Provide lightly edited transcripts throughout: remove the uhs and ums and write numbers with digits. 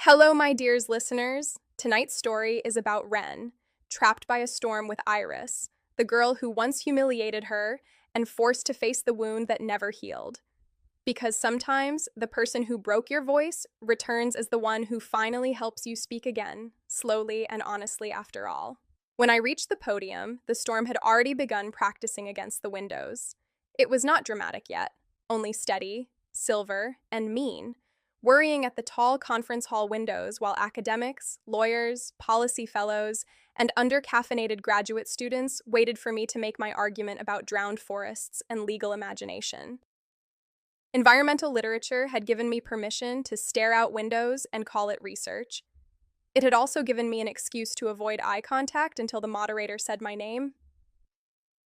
Hello, my dears listeners. Tonight's story is about Ren, trapped by a storm with Iris, the girl who once humiliated her and forced to face the wound that never healed. Because sometimes the person who broke your voice returns as the one who finally helps you speak again, slowly and honestly after all. When I reached the podium, the storm had already begun practicing against the windows. It was not dramatic yet, only steady, silver, and mean, worrying at the tall conference hall windows while academics, lawyers, policy fellows, and under-caffeinated graduate students waited for me to make my argument about drowned forests and legal imagination. Environmental literature had given me permission to stare out windows and call it research. It had also given me an excuse to avoid eye contact until the moderator said my name.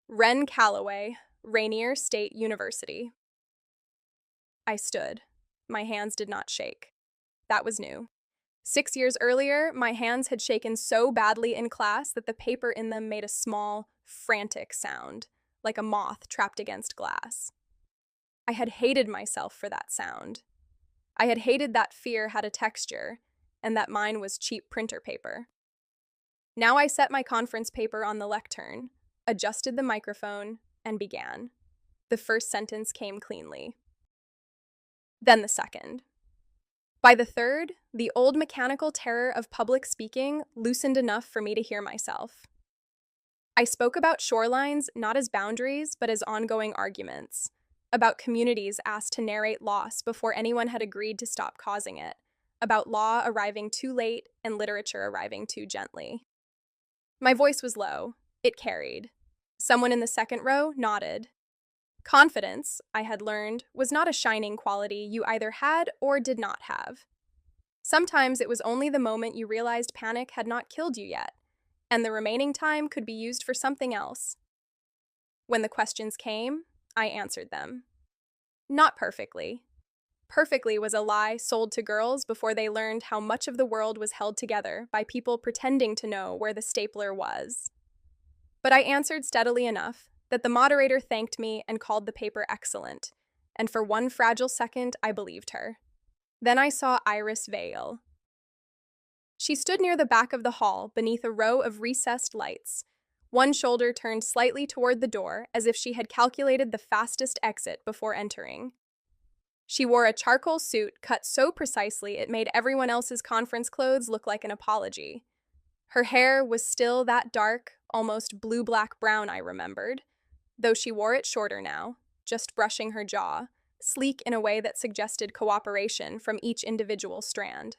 Ren Calloway, Rainier State University. I stood. My hands did not shake. That was new. 6 years earlier, my hands had shaken so badly in class that the paper in them made a small, frantic sound, like a moth trapped against glass. I had hated myself for that sound. I had hated that fear had a texture, and that mine was cheap printer paper. Now I set my conference paper on the lectern, adjusted the microphone, and began. The first sentence came cleanly. Then the second. By the third, the old mechanical terror of public speaking loosened enough for me to hear myself. I spoke about shorelines not as boundaries, but as ongoing arguments, about communities asked to narrate loss before anyone had agreed to stop causing it, about law arriving too late and literature arriving too gently. My voice was low. It carried. Someone in the second row nodded. Confidence, I had learned, was not a shining quality you either had or did not have. Sometimes it was only the moment you realized panic had not killed you yet, and the remaining time could be used for something else. When the questions came, I answered them. Not perfectly. Perfectly was a lie sold to girls before they learned how much of the world was held together by people pretending to know where the stapler was. But I answered steadily enough that the moderator thanked me and called the paper excellent, and for one fragile second I believed her. Then I saw Iris Vale. She stood near the back of the hall beneath a row of recessed lights, one shoulder turned slightly toward the door as if she had calculated the fastest exit before entering. She wore a charcoal suit cut so precisely it made everyone else's conference clothes look like an apology. Her hair was still that dark, almost blue-black-brown I remembered, though she wore it shorter now, just brushing her jaw, sleek in a way that suggested cooperation from each individual strand.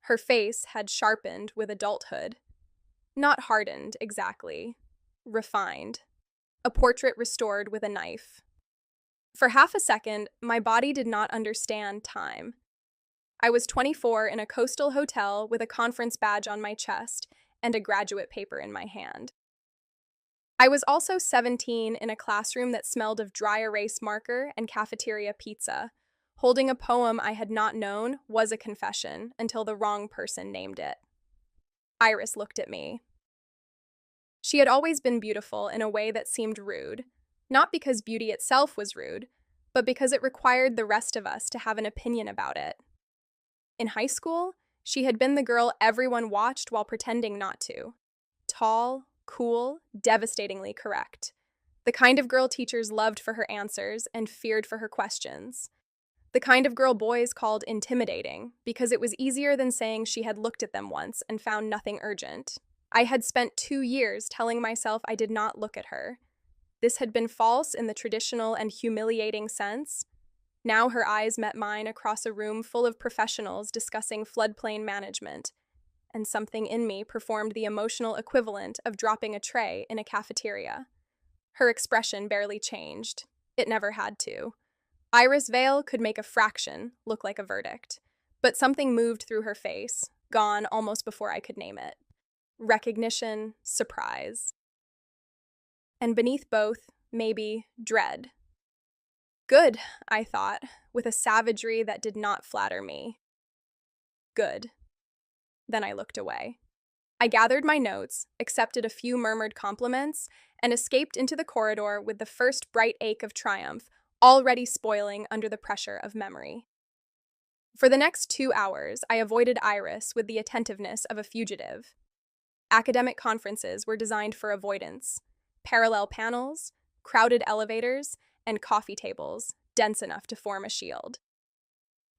Her face had sharpened with adulthood. Not hardened, exactly. Refined. A portrait restored with a knife. For half a second, my body did not understand time. I was 24 in a coastal hotel with a conference badge on my chest and a graduate paper in my hand. I was also 17 in a classroom that smelled of dry erase marker and cafeteria pizza. Holding a poem I had not known was a confession until the wrong person named it. Iris looked at me. She had always been beautiful in a way that seemed rude, not because beauty itself was rude, but because it required the rest of us to have an opinion about it. In high school, she had been the girl everyone watched while pretending not to. Tall, cool, devastatingly correct. The kind of girl teachers loved for her answers and feared for her questions. The kind of girl boys called intimidating because it was easier than saying she had looked at them once and found nothing urgent. I had spent 2 years telling myself I did not look at her. This had been false in the traditional and humiliating sense. Now her eyes met mine across a room full of professionals discussing floodplain management, and something in me performed the emotional equivalent of dropping a tray in a cafeteria. Her expression barely changed. It never had to. Iris Vale could make a fraction look like a verdict, but something moved through her face, gone almost before I could name it. Recognition, surprise. And beneath both, maybe, dread. Good, I thought, with a savagery that did not flatter me. Good. Then I looked away. I gathered my notes, accepted a few murmured compliments, and escaped into the corridor with the first bright ache of triumph, already spoiling under the pressure of memory. For the next 2 hours, I avoided Iris with the attentiveness of a fugitive. Academic conferences were designed for avoidance. Parallel panels, crowded elevators, and coffee tables, dense enough to form a shield.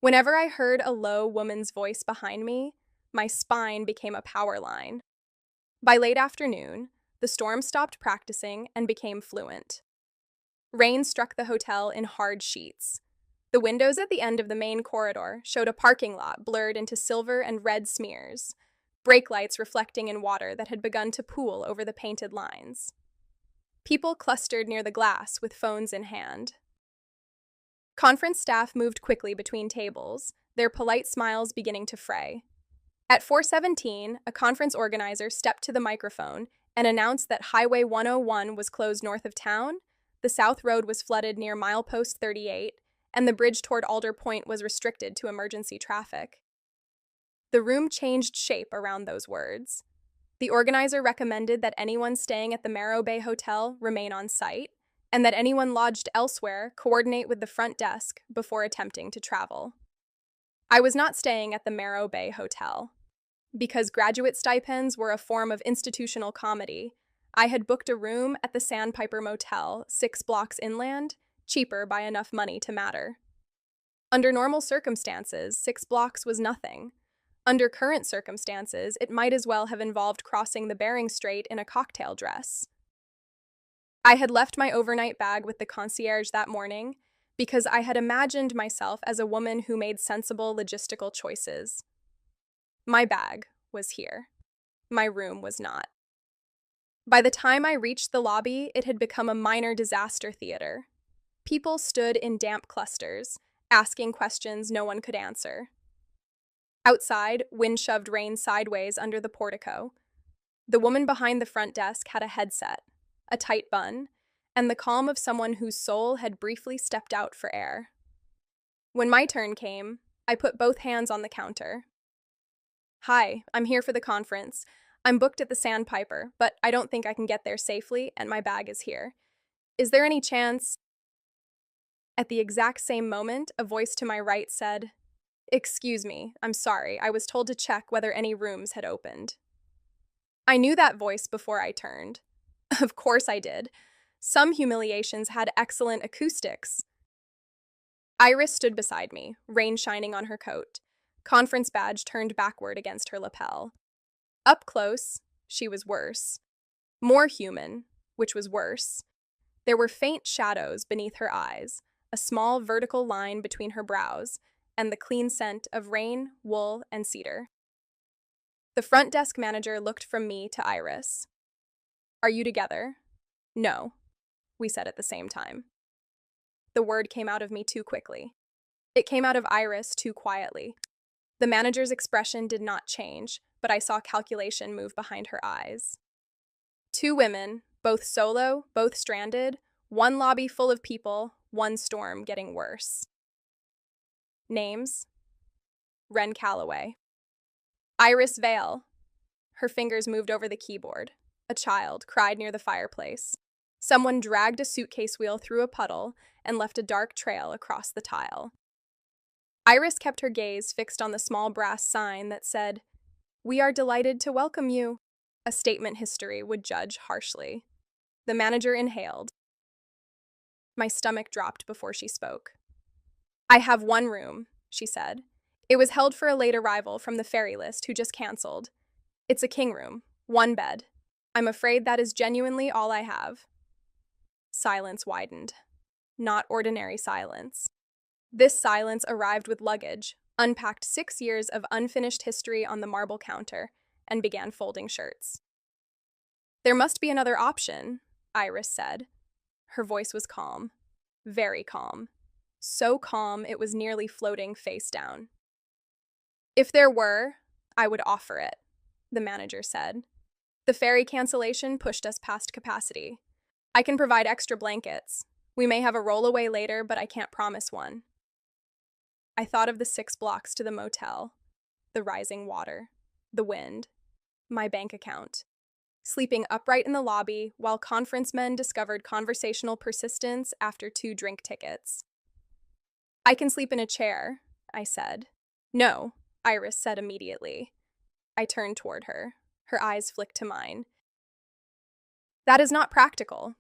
Whenever I heard a low woman's voice behind me, my spine became a power line. By late afternoon, the storm stopped practicing and became fluent. Rain struck the hotel in hard sheets. The windows at the end of the main corridor showed a parking lot blurred into silver and red smears, brake lights reflecting in water that had begun to pool over the painted lines. People clustered near the glass with phones in hand. Conference staff moved quickly between tables, their polite smiles beginning to fray. At 4:17, a conference organizer stepped to the microphone and announced that Highway 101 was closed north of town, the South Road was flooded near milepost 38, and the bridge toward Alder Point was restricted to emergency traffic. The room changed shape around those words. The organizer recommended that anyone staying at the Marrow Bay Hotel remain on site, and that anyone lodged elsewhere coordinate with the front desk before attempting to travel. I was not staying at the Marrow Bay Hotel. Because graduate stipends were a form of institutional comedy, I had booked a room at the Sandpiper Motel, 6 blocks inland, cheaper by enough money to matter. Under normal circumstances, 6 blocks was nothing. Under current circumstances, it might as well have involved crossing the Bering Strait in a cocktail dress. I had left my overnight bag with the concierge that morning because I had imagined myself as a woman who made sensible logistical choices. My bag was here. My room was not. By the time I reached the lobby, it had become a minor disaster theater. People stood in damp clusters, asking questions no one could answer. Outside, wind shoved rain sideways under the portico. The woman behind the front desk had a headset, a tight bun, and the calm of someone whose soul had briefly stepped out for air. When my turn came, I put both hands on the counter. "Hi, I'm here for the conference. I'm booked at the Sandpiper, but I don't think I can get there safely, and my bag is here. Is there any chance—" At the exact same moment, a voice to my right said, "Excuse me, I'm sorry, I was told to check whether any rooms had opened." I knew that voice before I turned. Of course I did. Some humiliations had excellent acoustics. Iris stood beside me, rain shining on her coat, conference badge turned backward against her lapel. Up close, she was worse. More human, which was worse. There were faint shadows beneath her eyes, a small vertical line between her brows, and the clean scent of rain, wool, and cedar. The front desk manager looked from me to Iris. "Are you together?" "No," we said at the same time. The word came out of me too quickly. It came out of Iris too quietly. The manager's expression did not change, but I saw calculation move behind her eyes. 2 women, both solo, both stranded, one lobby full of people, one storm getting worse. Names: Wren Calloway. Iris Vale. Her fingers moved over the keyboard. A child cried near the fireplace. Someone dragged a suitcase wheel through a puddle and left a dark trail across the tile. Iris kept her gaze fixed on the small brass sign that said, "We are delighted to welcome you," a statement history would judge harshly. The manager inhaled. My stomach dropped before she spoke. "I have 1 room," she said. "It was held for a late arrival from the ferry list who just canceled. It's a king room, 1 bed. I'm afraid that is genuinely all I have." Silence widened. Not ordinary silence. This silence arrived with luggage, unpacked 6 years of unfinished history on the marble counter, and began folding shirts. "There must be another option," Iris said. Her voice was calm. Very calm. So calm it was nearly floating face down. "If there were, I would offer it," the manager said. "The ferry cancellation pushed us past capacity. I can provide extra blankets. We may have a rollaway later, but I can't promise one." I thought of the 6 blocks to the motel, the rising water, the wind, my bank account, sleeping upright in the lobby while conference men discovered conversational persistence after 2 drink tickets. "I can sleep in a chair," I said. No, Iris said immediately. I turned toward her. Her eyes flicked to mine. That is not practical.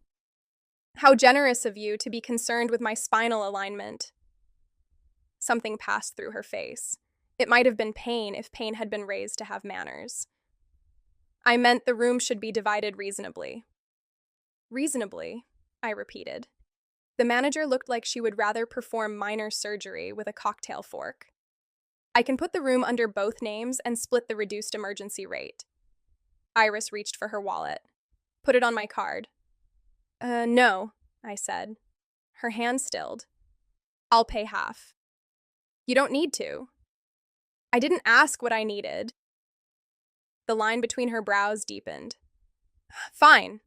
How generous of you to be concerned with my spinal alignment. Something passed through her face. It might have been pain if pain had been raised to have manners. I meant the room should be divided reasonably. Reasonably, I repeated. The manager looked like she would rather perform minor surgery with a cocktail fork. I can put the room under both names and split the reduced emergency rate. Iris reached for her wallet. Put it on my card. No, I said. Her hand stilled. I'll pay half. You don't need to. I didn't ask what I needed. The line between her brows deepened. Fine.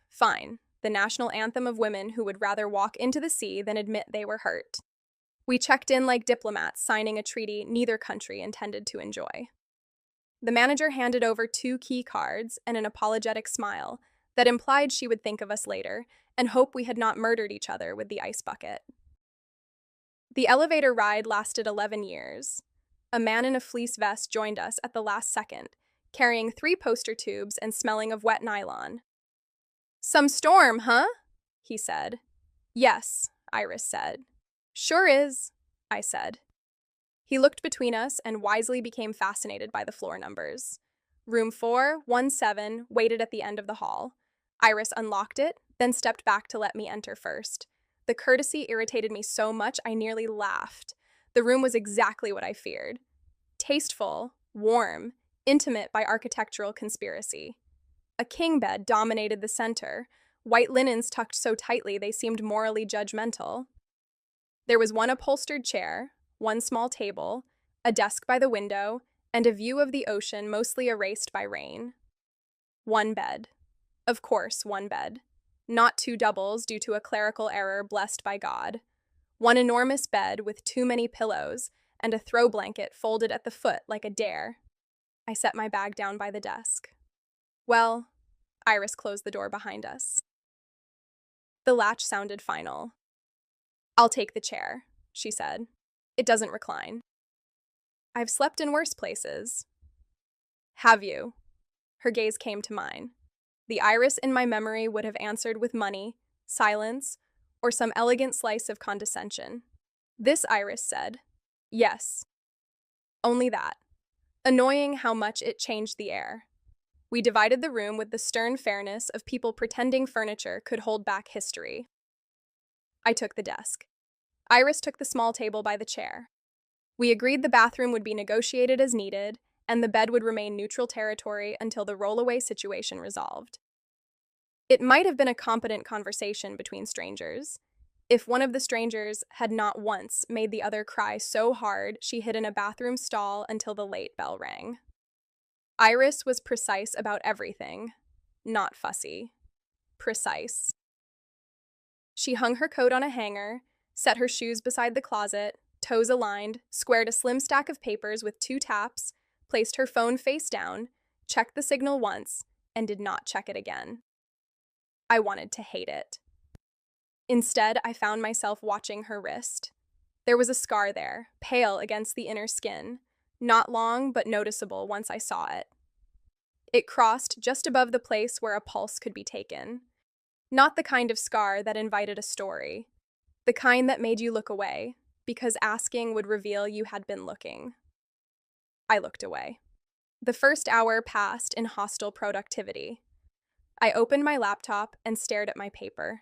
Fine. The national anthem of women who would rather walk into the sea than admit they were hurt. We checked in like diplomats signing a treaty neither country intended to enjoy. The manager handed over 2 key cards and an apologetic smile that implied she would think of us later and hope we had not murdered each other with the ice bucket. The elevator ride lasted 11 years. A man in a fleece vest joined us at the last second, carrying 3 poster tubes and smelling of wet nylon. Some storm, huh? He said. Yes, Iris said. Sure is, I said. He looked between us and wisely became fascinated by the floor numbers. Room 417 waited at the end of the hall. Iris unlocked it, then stepped back to let me enter first. The courtesy irritated me so much I nearly laughed. The room was exactly what I feared. Tasteful, warm, intimate by architectural conspiracy. A king bed dominated the center, white linens tucked so tightly they seemed morally judgmental. There was one upholstered chair, one small table, a desk by the window, and a view of the ocean mostly erased by rain. One bed. Of course, one bed. Not 2 doubles due to a clerical error blessed by God. One enormous bed with too many pillows and a throw blanket folded at the foot like a dare. I set my bag down by the desk. Well, Iris closed the door behind us. The latch sounded final. I'll take the chair, she said. It doesn't recline. I've slept in worse places. Have you? Her gaze came to mine. The Iris in my memory would have answered with money, silence, or some elegant slice of condescension. This Iris said, yes. Only that. Annoying how much it changed the air. We divided the room with the stern fairness of people pretending furniture could hold back history. I took the desk. Iris took the small table by the chair. We agreed the bathroom would be negotiated as needed, and the bed would remain neutral territory until the rollaway situation resolved. It might have been a competent conversation between strangers, if one of the strangers had not once made the other cry so hard she hid in a bathroom stall until the late bell rang. Iris was precise about everything, not fussy. Precise. She hung her coat on a hanger, set her shoes beside the closet, toes aligned, squared a slim stack of papers with 2 taps, placed her phone face down, checked the signal once, and did not check it again. I wanted to hate it. Instead, I found myself watching her wrist. There was a scar there, pale against the inner skin, not long but noticeable once I saw it. It crossed just above the place where a pulse could be taken. Not the kind of scar that invited a story, the kind that made you look away, because asking would reveal you had been looking. I looked away. The first hour passed in hostile productivity. I opened my laptop and stared at my paper.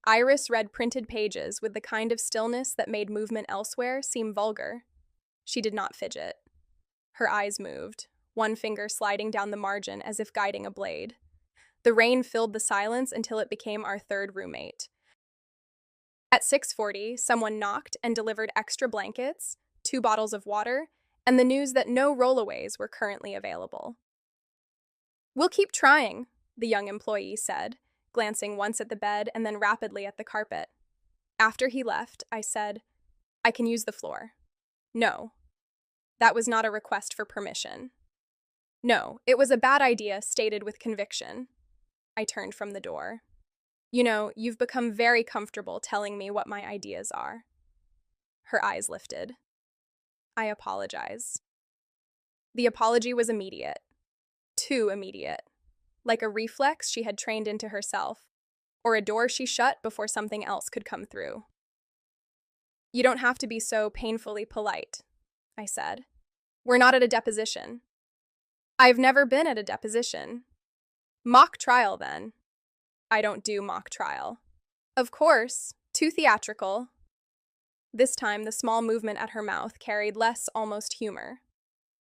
Iris read printed pages with the kind of stillness that made movement elsewhere seem vulgar. She did not fidget. Her eyes moved, one finger sliding down the margin as if guiding a blade. The rain filled the silence until it became our third roommate. At 6:40, someone knocked and delivered extra blankets, 2 bottles of water, and the news that no rollaways were currently available. "We'll keep trying," the young employee said, glancing once at the bed and then rapidly at the carpet. After he left, I said, "I can use the floor." No. That was not a request for permission. No, it was a bad idea stated with conviction. I turned from the door. "You know, you've become very comfortable telling me what my ideas are." Her eyes lifted. I apologize. The apology was immediate. Too immediate. Like a reflex she had trained into herself, or a door she shut before something else could come through. You don't have to be so painfully polite, I said. We're not at a deposition. I've never been at a deposition. Mock trial, then. I don't do mock trial. Of course, too theatrical. This time, the small movement at her mouth carried less almost humor.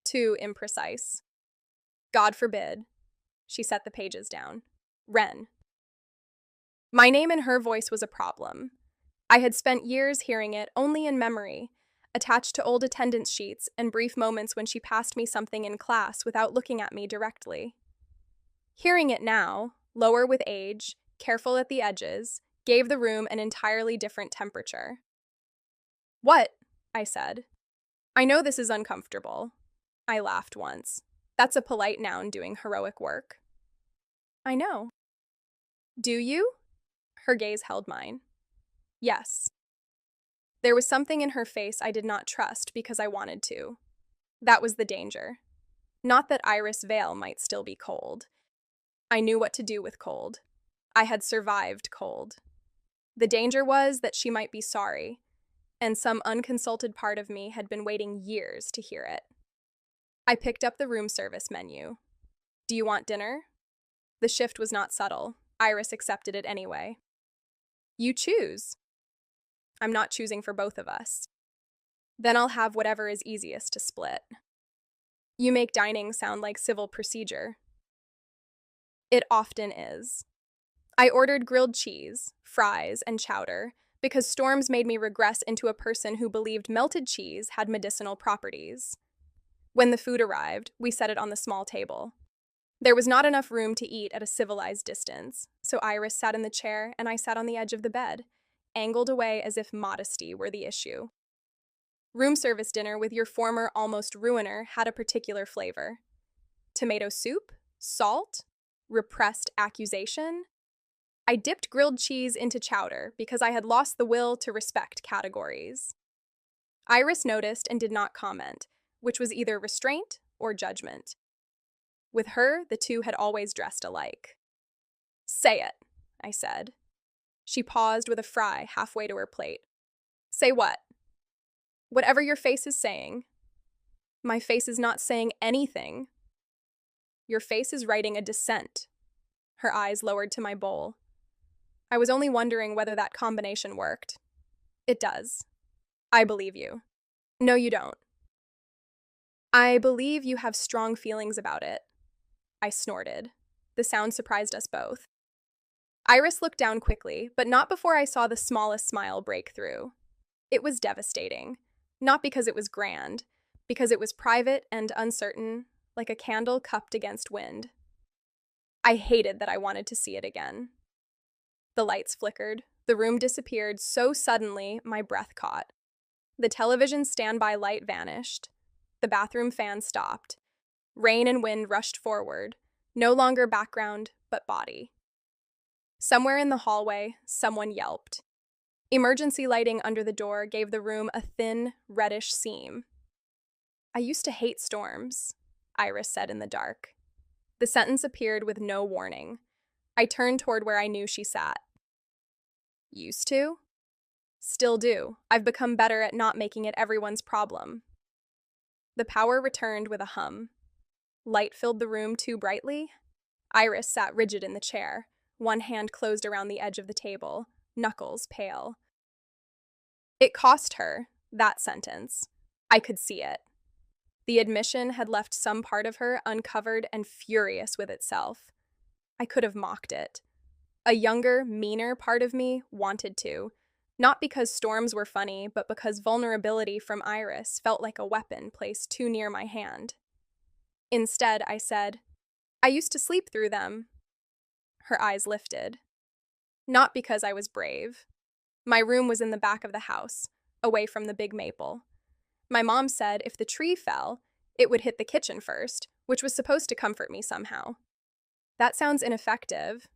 Too imprecise. God forbid. She set the pages down. Wren. My name in her voice was a problem. I had spent years hearing it only in memory, attached to old attendance sheets and brief moments when she passed me something in class without looking at me directly. Hearing it now, lower with age, careful at the edges, gave the room an entirely different temperature. What? I said. I know this is uncomfortable. I laughed once. That's a polite noun doing heroic work. I know. Do you? Her gaze held mine. Yes. There was something in her face I did not trust because I wanted to. That was the danger. Not that Iris Vale might still be cold. I knew what to do with cold. I had survived cold. The danger was that she might be sorry, and some unconsulted part of me had been waiting years to hear it. I picked up the room service menu. Do you want dinner? The shift was not subtle. Iris accepted it anyway. You choose. I'm not choosing for both of us. Then I'll have whatever is easiest to split. You make dining sound like civil procedure. It often is. I ordered grilled cheese, fries, and chowder because storms made me regress into a person who believed melted cheese had medicinal properties. When the food arrived, we set it on the small table. There was not enough room to eat at a civilized distance, so Iris sat in the chair and I sat on the edge of the bed, angled away as if modesty were the issue. Room service dinner with your former almost ruiner had a particular flavor. Tomato soup? Salt? Repressed accusation? I dipped grilled cheese into chowder because I had lost the will to respect categories. Iris noticed and did not comment, which was either restraint or judgment. With her, the two had always dressed alike. Say it, I said. She paused with a fry halfway to her plate. Say what? Whatever your face is saying. My face is not saying anything. Your face is writing a dissent. Her eyes lowered to my bowl. I was only wondering whether that combination worked. It does. I believe you. No, you don't. I believe you have strong feelings about it. I snorted. The sound surprised us both. Iris looked down quickly, but not before I saw the smallest smile break through. It was devastating. Not because it was grand, because it was private and uncertain, like a candle cupped against wind. I hated that I wanted to see it again. The lights flickered. The room disappeared so suddenly my breath caught. The television standby light vanished. The bathroom fan stopped. Rain and wind rushed forward, no longer background, but body. Somewhere in the hallway, someone yelped. Emergency lighting under the door gave the room a thin, reddish seam. I used to hate storms, Iris said in the dark. The sentence appeared with no warning. I turned toward where I knew she sat. Used to? Still do. I've become better at not making it everyone's problem. The power returned with a hum. Light filled the room too brightly. Iris sat rigid in the chair, one hand closed around the edge of the table, knuckles pale. It cost her, that sentence. I could see it. The admission had left some part of her uncovered and furious with itself. I could have mocked it. A younger, meaner part of me wanted to, not because storms were funny, but because vulnerability from Iris felt like a weapon placed too near my hand. Instead, I said, I used to sleep through them. Her eyes lifted. Not because I was brave. My room was in the back of the house, away from the big maple. My mom said if the tree fell, it would hit the kitchen first, which was supposed to comfort me somehow. That sounds ineffective.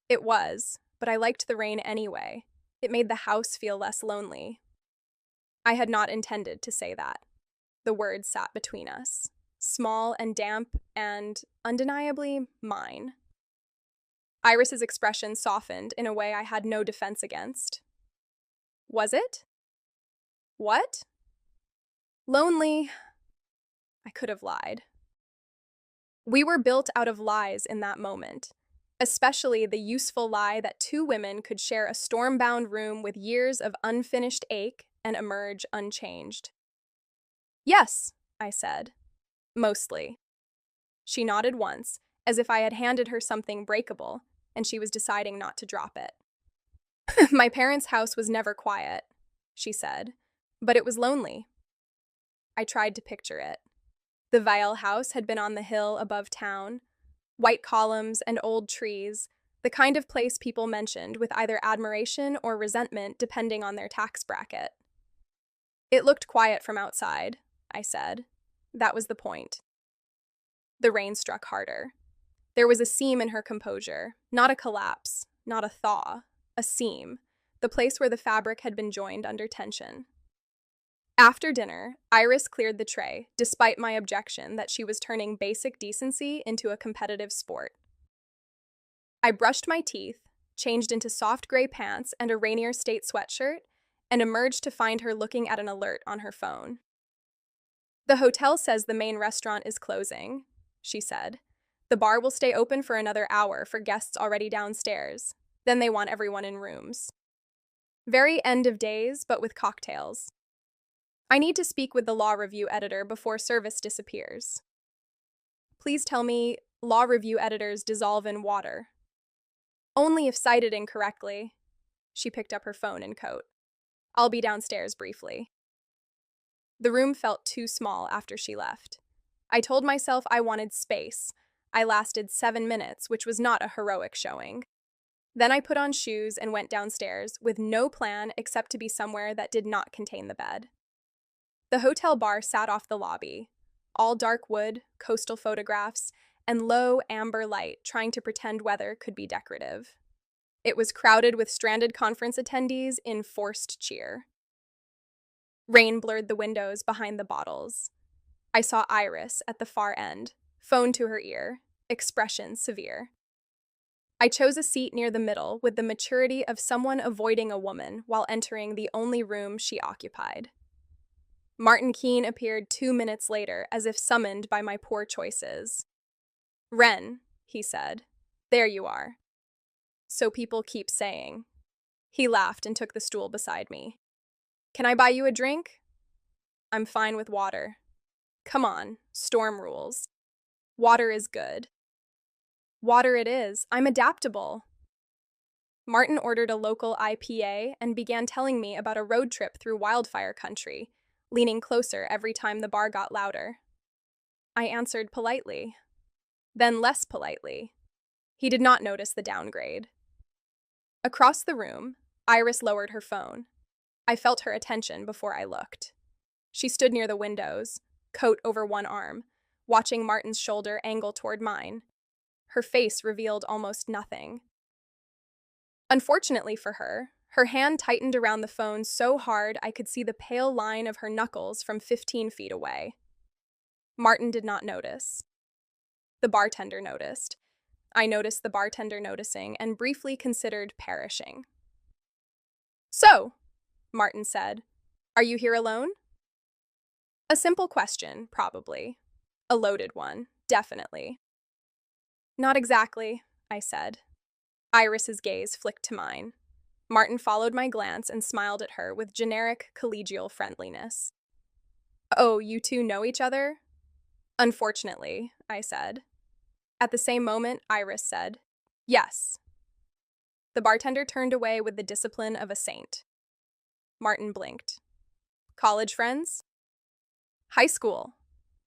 It was, but I liked the rain anyway. It made the house feel less lonely. I had not intended to say that. The word sat between us, small and damp and undeniably mine. Iris's expression softened in a way I had no defense against. Was it? What? Lonely. I could have lied. We were built out of lies in that moment, especially the useful lie that two women could share a storm-bound room with years of unfinished ache and emerge unchanged. Yes, I said. Mostly. She nodded once, as if I had handed her something breakable, and she was deciding not to drop it. My parents' house was never quiet, she said, but it was lonely. I tried to picture it. The Vial house had been on the hill above town, white columns and old trees, the kind of place people mentioned with either admiration or resentment depending on their tax bracket. It looked quiet from outside, I said. That was the point. The rain struck harder. There was a seam in her composure, not a collapse, not a thaw, a seam, the place where the fabric had been joined under tension. After dinner, Iris cleared the tray, despite my objection that she was turning basic decency into a competitive sport. I brushed my teeth, changed into soft gray pants and a Rainier State sweatshirt, and emerged to find her looking at an alert on her phone. The hotel says the main restaurant is closing, she said. The bar will stay open for another hour for guests already downstairs. Then they want everyone in rooms. Very end of days, but with cocktails. I need to speak with the law review editor before service disappears. Please tell me, law review editors dissolve in water. Only if cited incorrectly. She picked up her phone and coat. I'll be downstairs briefly. The room felt too small after she left. I told myself I wanted space. I lasted 7 minutes, which was not a heroic showing. Then I put on shoes and went downstairs with no plan except to be somewhere that did not contain the bed. The hotel bar sat off the lobby, all dark wood, coastal photographs, and low amber light trying to pretend weather could be decorative. It was crowded with stranded conference attendees in forced cheer. Rain blurred the windows behind the bottles. I saw Iris at the far end, phone to her ear, expression severe. I chose a seat near the middle with the maturity of someone avoiding a woman while entering the only room she occupied. Martin Keene appeared 2 minutes later, as if summoned by my poor choices. Wren, he said, there you are. So people keep saying. He laughed and took the stool beside me. Can I buy you a drink? I'm fine with water. Come on, storm rules. Water is good. Water it is. I'm adaptable. Martin ordered a local IPA and began telling me about a road trip through wildfire country, leaning closer every time the bar got louder. I answered politely, then less politely. He did not notice the downgrade. Across the room, Iris lowered her phone. I felt her attention before I looked. She stood near the windows, coat over one arm, watching Martin's shoulder angle toward mine. Her face revealed almost nothing. Unfortunately for her hand tightened around the phone so hard I could see the pale line of her knuckles from 15 feet away. Martin did not notice. The bartender noticed. I noticed the bartender noticing and briefly considered perishing. So, Martin said, are you here alone? A simple question, probably. A loaded one, definitely. Not exactly, I said. Iris's gaze flicked to mine. Martin followed my glance and smiled at her with generic collegial friendliness. Oh, you two know each other? Unfortunately, I said. At the same moment, Iris said, yes. The bartender turned away with the discipline of a saint. Martin blinked. College friends? High school,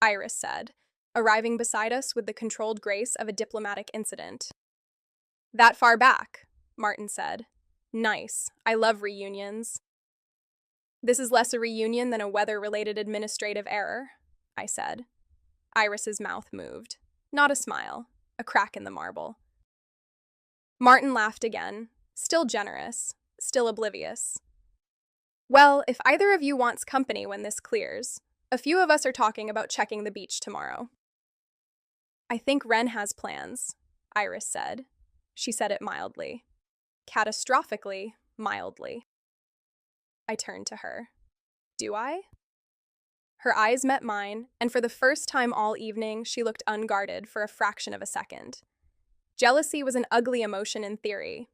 Iris said, arriving beside us with the controlled grace of a diplomatic incident. That far back, Martin said. Nice. I love reunions. This is less a reunion than a weather-related administrative error, I said. Iris's mouth moved. Not a smile, a crack in the marble. Martin laughed again, still generous, still oblivious. Well, if either of you wants company when this clears, A few of us are talking about checking the beach tomorrow. I think Ren has plans, Iris said. She said it mildly. Catastrophically mildly. I turned to her. Do I? Her eyes met mine, and for the first time all evening, she looked unguarded for a fraction of a second. Jealousy was an ugly emotion in theory.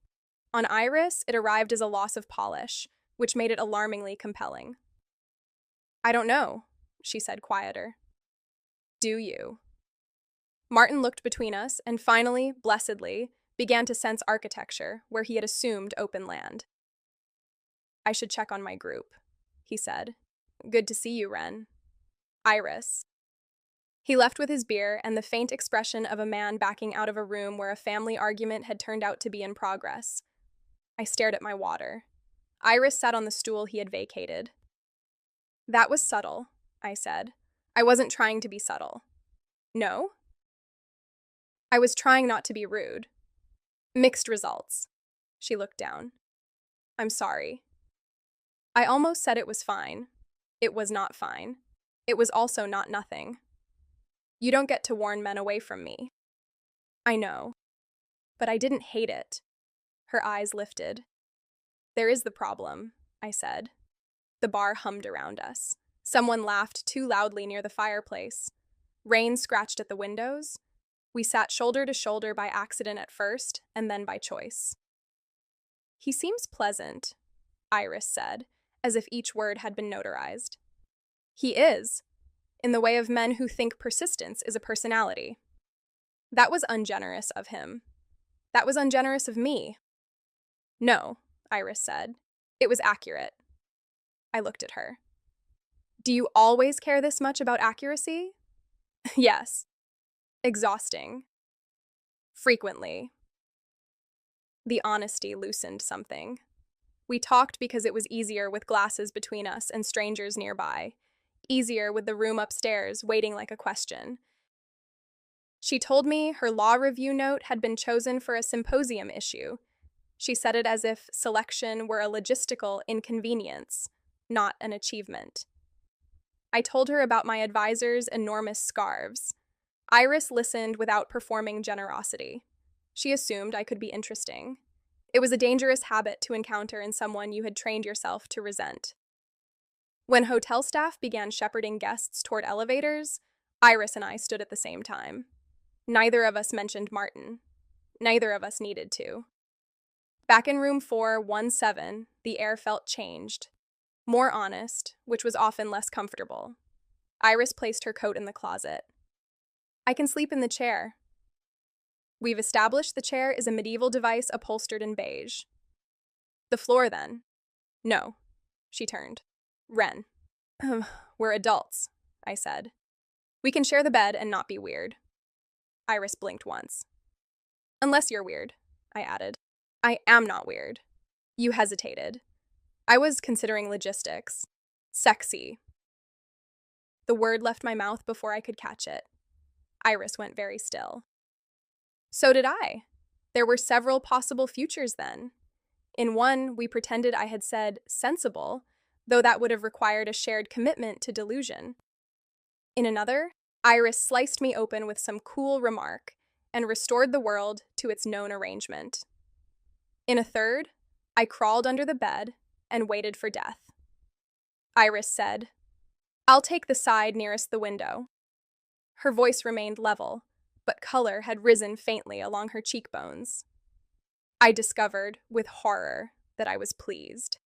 On Iris, it arrived as a loss of polish, which made it alarmingly compelling. I don't know, she said quieter. Do you? Martin looked between us and finally, blessedly, began to sense architecture where he had assumed open land. I should check on my group, he said. Good to see you, Ren. Iris. He left with his beer and the faint expression of a man backing out of a room where a family argument had turned out to be in progress. I stared at my water. Iris sat on the stool he had vacated. That was subtle, I said. I wasn't trying to be subtle. No? I was trying not to be rude. Mixed results. She looked down. I'm sorry. I almost said it was fine. It was not fine. It was also not nothing. You don't get to warn men away from me. I know. But I didn't hate it. Her eyes lifted. There is the problem, I said. The bar hummed around us. Someone laughed too loudly near the fireplace. Rain scratched at the windows. We sat shoulder to shoulder by accident at first, and then by choice. He seems pleasant, Iris said, as if each word had been notarized. He is, in the way of men who think persistence is a personality. That was ungenerous of him. That was ungenerous of me. No, Iris said. It was accurate. I looked at her. Do you always care this much about accuracy? Yes. Exhausting. Frequently. The honesty loosened something. We talked because it was easier with glasses between us and strangers nearby. Easier with the room upstairs waiting like a question. She told me her law review note had been chosen for a symposium issue. She said it as if selection were a logistical inconvenience, not an achievement. I told her about my advisor's enormous scarves. Iris listened without performing generosity. She assumed I could be interesting. It was a dangerous habit to encounter in someone you had trained yourself to resent. When hotel staff began shepherding guests toward elevators, Iris and I stood at the same time. Neither of us mentioned Martin. Neither of us needed to. Back in room 417, the air felt changed. More honest, which was often less comfortable. Iris placed her coat in the closet. I can sleep in the chair. We've established the chair is a medieval device upholstered in beige. The floor, then? No. She turned. Ren. We're adults, I said. We can share the bed and not be weird. Iris blinked once. Unless you're weird, I added. I am not weird. You hesitated. I was considering logistics. Sexy. The word left my mouth before I could catch it. Iris went very still. So did I. There were several possible futures then. In one, we pretended I had said sensible, though that would have required a shared commitment to delusion. In another, Iris sliced me open with some cool remark and restored the world to its known arrangement. In a third, I crawled under the bed and waited for death. Iris said, I'll take the side nearest the window. Her voice remained level, but color had risen faintly along her cheekbones. I discovered, with horror, that I was pleased.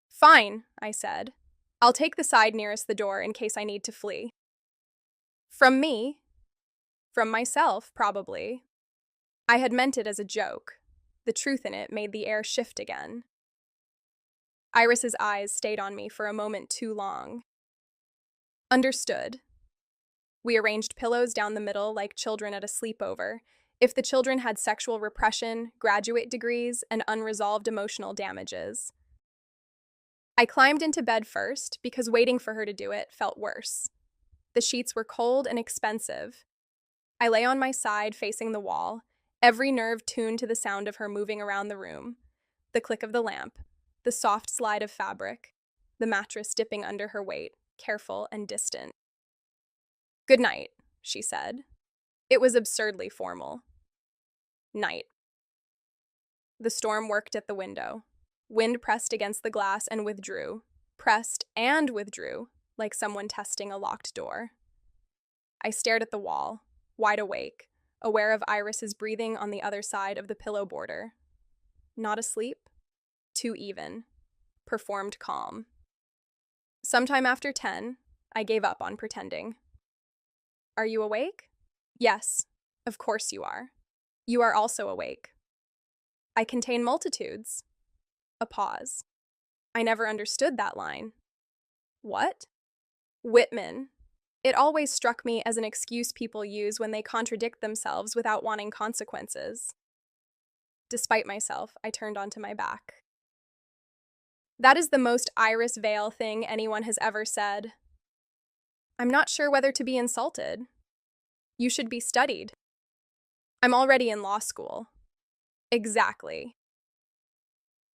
Fine, I said. I'll take the side nearest the door in case I need to flee. From me? From myself, probably. I had meant it as a joke. The truth in it made the air shift again. Iris's eyes stayed on me for a moment too long. Understood. We arranged pillows down the middle like children at a sleepover, if the children had sexual repression, graduate degrees, and unresolved emotional damages. I climbed into bed first because waiting for her to do it felt worse. The sheets were cold and expensive. I lay on my side facing the wall, every nerve tuned to the sound of her moving around the room, the click of the lamp, the soft slide of fabric, the mattress dipping under her weight. careful and distant. "Good night," she said. It was absurdly formal. Night. The storm worked at the window. Wind pressed against the glass and withdrew, pressed and withdrew, like someone testing a locked door. I stared at the wall, wide awake, aware of Iris's breathing on the other side of the pillow border. Not asleep, too even, performed calm. Sometime after 10, I gave up on pretending. "Are you awake?" "Yes, of course you are. You are also awake." "I contain multitudes." A pause. I never understood that line. What? Whitman. It always struck me as an excuse people use when they contradict themselves without wanting consequences. Despite myself, I turned onto my back. That is the most Iris Vale thing anyone has ever said. I'm not sure whether to be insulted. You should be studied. I'm already in law school. Exactly.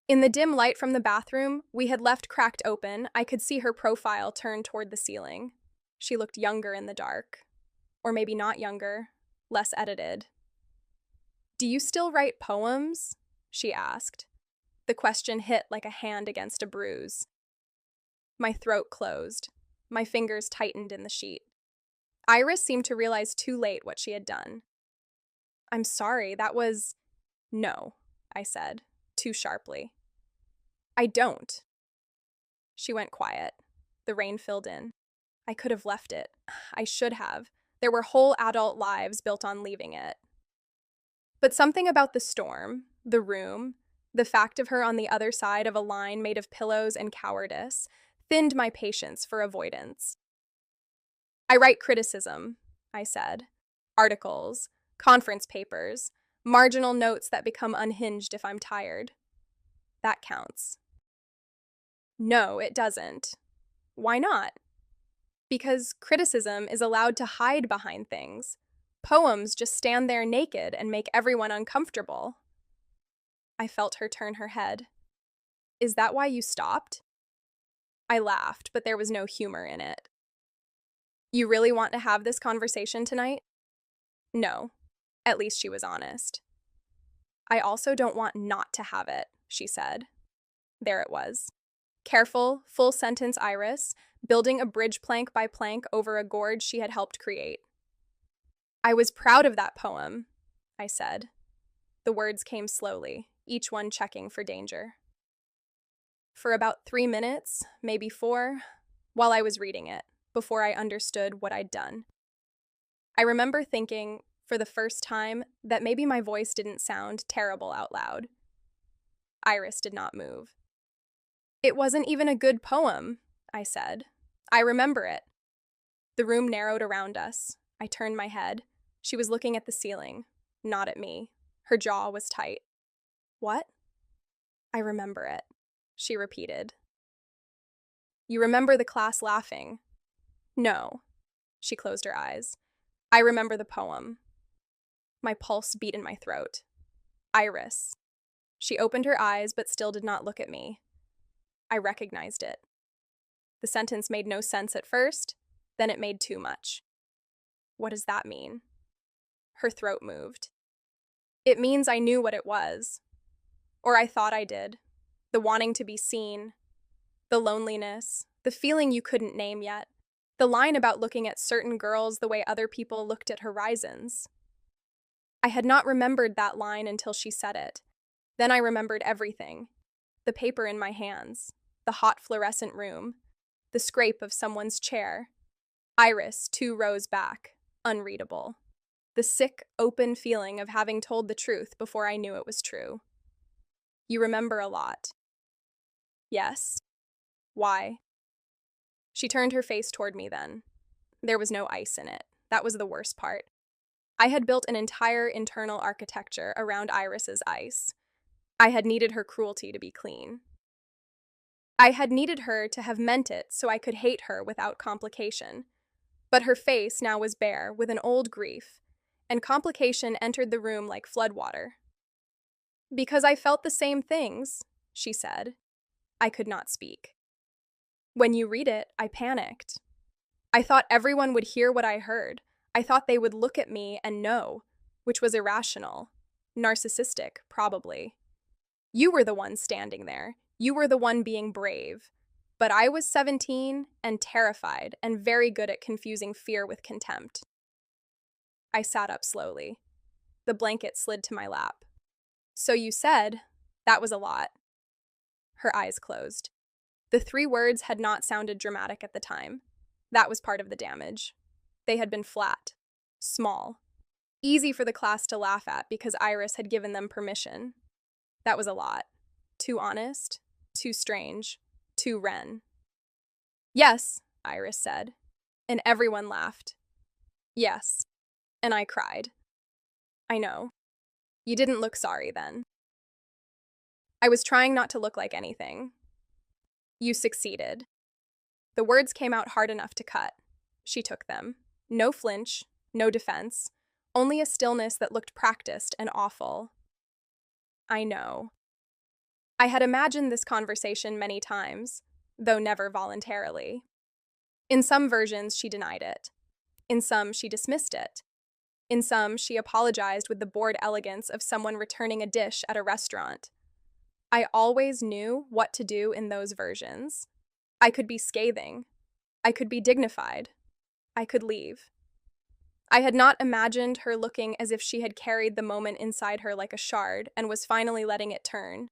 In the dim light from the bathroom we had left cracked open, I could see her profile turned toward the ceiling. She looked younger in the dark. Or maybe not younger, less edited. "Do you still write poems?" she asked. The question hit like a hand against a bruise. My throat closed. My fingers tightened in the sheet. Iris seemed to realize too late what she had done. "I'm sorry, that was—" "No," I said, too sharply. "I don't." She went quiet. The rain filled in. I could have left it. I should have. There were whole adult lives built on leaving it. But something about the storm, the room, the fact of her on the other side of a line made of pillows and cowardice, thinned my patience for avoidance. "I write criticism," I said. "Articles, conference papers, marginal notes that become unhinged if I'm tired. That counts." "No, it doesn't." "Why not?" "Because criticism is allowed to hide behind things. Poems just stand there naked and make everyone uncomfortable." I felt her turn her head. "Is that why you stopped?" I laughed, but there was no humor in it. "You really want to have this conversation tonight?" "No." At least she was honest. "I also don't want not to have it," she said. There it was. Careful, full-sentence Iris, building a bridge plank by plank over a gorge she had helped create. "I was proud of that poem," I said. The words came slowly, each one checking for danger. For about 3 minutes, maybe 4, while I was reading it, before I understood what I'd done. I remember thinking, for the first time, that maybe my voice didn't sound terrible out loud. Iris did not move. "It wasn't even a good poem," I said. "I remember it." The room narrowed around us. I turned my head. She was looking at the ceiling, not at me. Her jaw was tight. "What?" "I remember it," she repeated. "You remember the class laughing?" "No." She closed her eyes. "I remember the poem." My pulse beat in my throat. "Iris." She opened her eyes but still did not look at me. I recognized it. The sentence made no sense at first, then it made too much. "What does that mean?" Her throat moved. "It means I knew what it was. Or I thought I did. The wanting to be seen. The loneliness. The feeling you couldn't name yet. The line about looking at certain girls the way other people looked at horizons." I had not remembered that line until she said it. Then I remembered everything. The paper in my hands. The hot fluorescent room. The scrape of someone's chair. Iris 2 rows back. Unreadable. The sick, open feeling of having told the truth before I knew it was true. "You remember a lot." "Yes." "Why?" She turned her face toward me then. There was no ice in it. That was the worst part. I had built an entire internal architecture around Iris's ice. I had needed her cruelty to be clean. I had needed her to have meant it so I could hate her without complication. But her face now was bare with an old grief, and complication entered the room like floodwater. "Because I felt the same things," she said. I could not speak. When you read it, I panicked. I thought everyone would hear what I heard. I thought they would look at me and know, which was irrational. Narcissistic, probably. You were the one standing there. You were the one being brave. But I was 17 and terrified and very good at confusing fear with contempt. I sat up slowly. The blanket slid to my lap. So you said, that was a lot. Her eyes closed. The 3 words had not sounded dramatic at the time. That was part of the damage. They had been flat, small, easy for the class to laugh at because Iris had given them permission. That was a lot. Too honest, too strange, too Ren. Yes, Iris said, and everyone laughed. Yes, and I cried. I know. You didn't look sorry then. I was trying not to look like anything. You succeeded. The words came out hard enough to cut. She took them. No flinch, no defense, only a stillness that looked practiced and awful. I know. I had imagined this conversation many times, though never voluntarily. In some versions, she denied it. In some, she dismissed it. In some, she apologized with the bored elegance of someone returning a dish at a restaurant. I always knew what to do in those versions. I could be scathing. I could be dignified. I could leave. I had not imagined her looking as if she had carried the moment inside her like a shard and was finally letting it turn.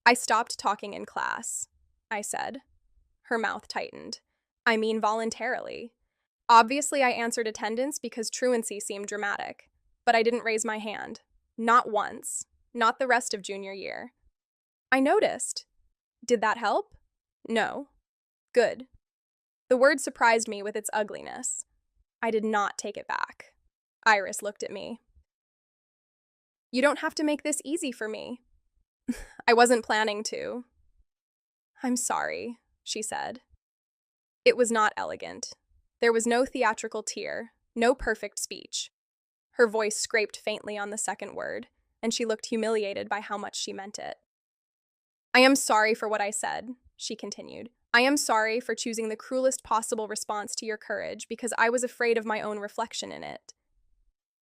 I stopped talking in class, I said. Her mouth tightened. I mean voluntarily. Obviously, I answered attendance because truancy seemed dramatic, but I didn't raise my hand. Not once. Not the rest of junior year. I noticed. Did that help? No. Good. The word surprised me with its ugliness. I did not take it back. Iris looked at me. You don't have to make this easy for me. I wasn't planning to. I'm sorry, she said. It was not elegant. There was no theatrical tear, no perfect speech. Her voice scraped faintly on the second word, and she looked humiliated by how much she meant it. I am sorry for what I said, she continued. I am sorry for choosing the cruelest possible response to your courage because I was afraid of my own reflection in it.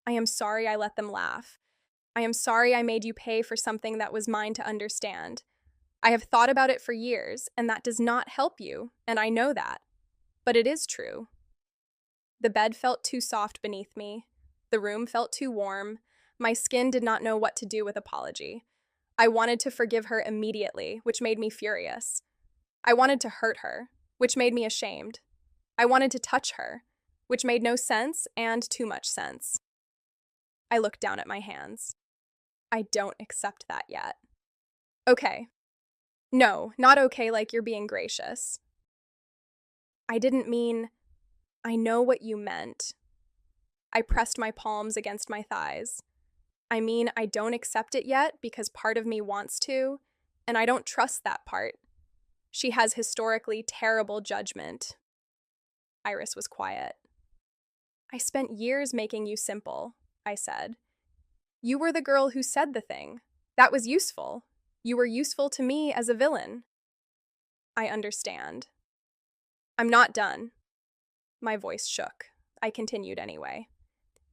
I am sorry I let them laugh. I am sorry I made you pay for something that was mine to understand. I have thought about it for years, and that does not help you, and I know that. But it is true. The bed felt too soft beneath me. The room felt too warm. My skin did not know what to do with apology. I wanted to forgive her immediately, which made me furious. I wanted to hurt her, which made me ashamed. I wanted to touch her, which made no sense and too much sense. I looked down at my hands. I don't accept that yet. Okay. No, not okay like you're being gracious. I didn't mean, I know what you meant. I pressed my palms against my thighs. I mean, I don't accept it yet because part of me wants to, and I don't trust that part. She has historically terrible judgment. Iris was quiet. I spent years making you simple, I said. You were the girl who said the thing. That was useful. You were useful to me as a villain. I understand. I'm not done. My voice shook. I continued anyway.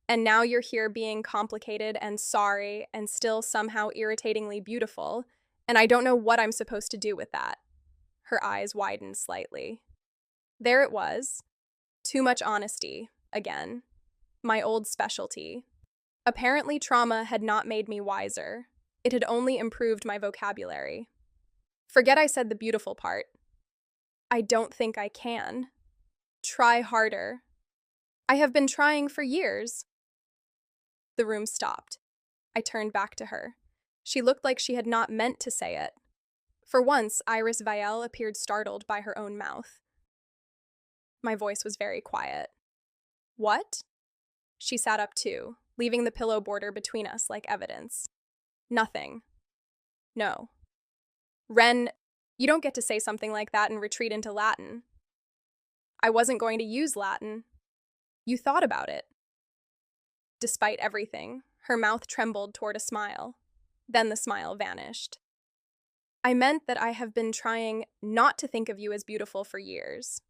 And now you're here being complicated and sorry and still somehow irritatingly beautiful, and I don't know what I'm supposed to do with that. Her eyes widened slightly. There it was. Too much honesty, again. My old specialty. Apparently, trauma had not made me wiser. It had only improved my vocabulary. Forget I said the beautiful part. I don't think I can. Try harder. I have been trying for years. The room stopped. I turned back to her. She looked like she had not meant to say it. For once, Iris Vielle appeared startled by her own mouth. My voice was very quiet. What? She sat up too, leaving the pillow border between us like evidence. Nothing. No. Ren, you don't get to say something like that and retreat into Latin. I wasn't going to use Latin. You thought about it. Despite everything, her mouth trembled toward a smile. Then the smile vanished. I meant that I have been trying not to think of you as beautiful for years.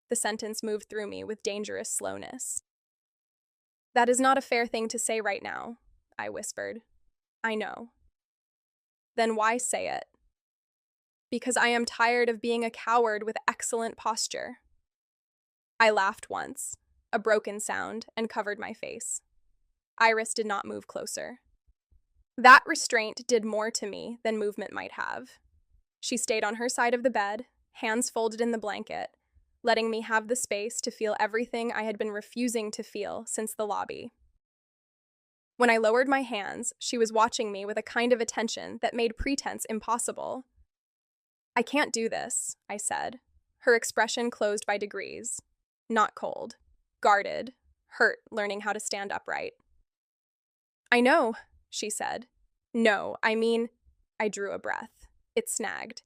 The sentence moved through me with dangerous slowness. That is not a fair thing to say right now, I whispered. I know. Then why say it? Because I am tired of being a coward with excellent posture. I laughed once, a broken sound, and covered my face. Iris did not move closer. That restraint did more to me than movement might have. She stayed on her side of the bed, hands folded in the blanket, letting me have the space to feel everything I had been refusing to feel since the lobby. When I lowered my hands, she was watching me with a kind of attention that made pretense impossible. I can't do this, I said, her expression closed by degrees. Not cold, guarded, hurt learning how to stand upright. I know, she said. No, I mean, I drew a breath. It snagged.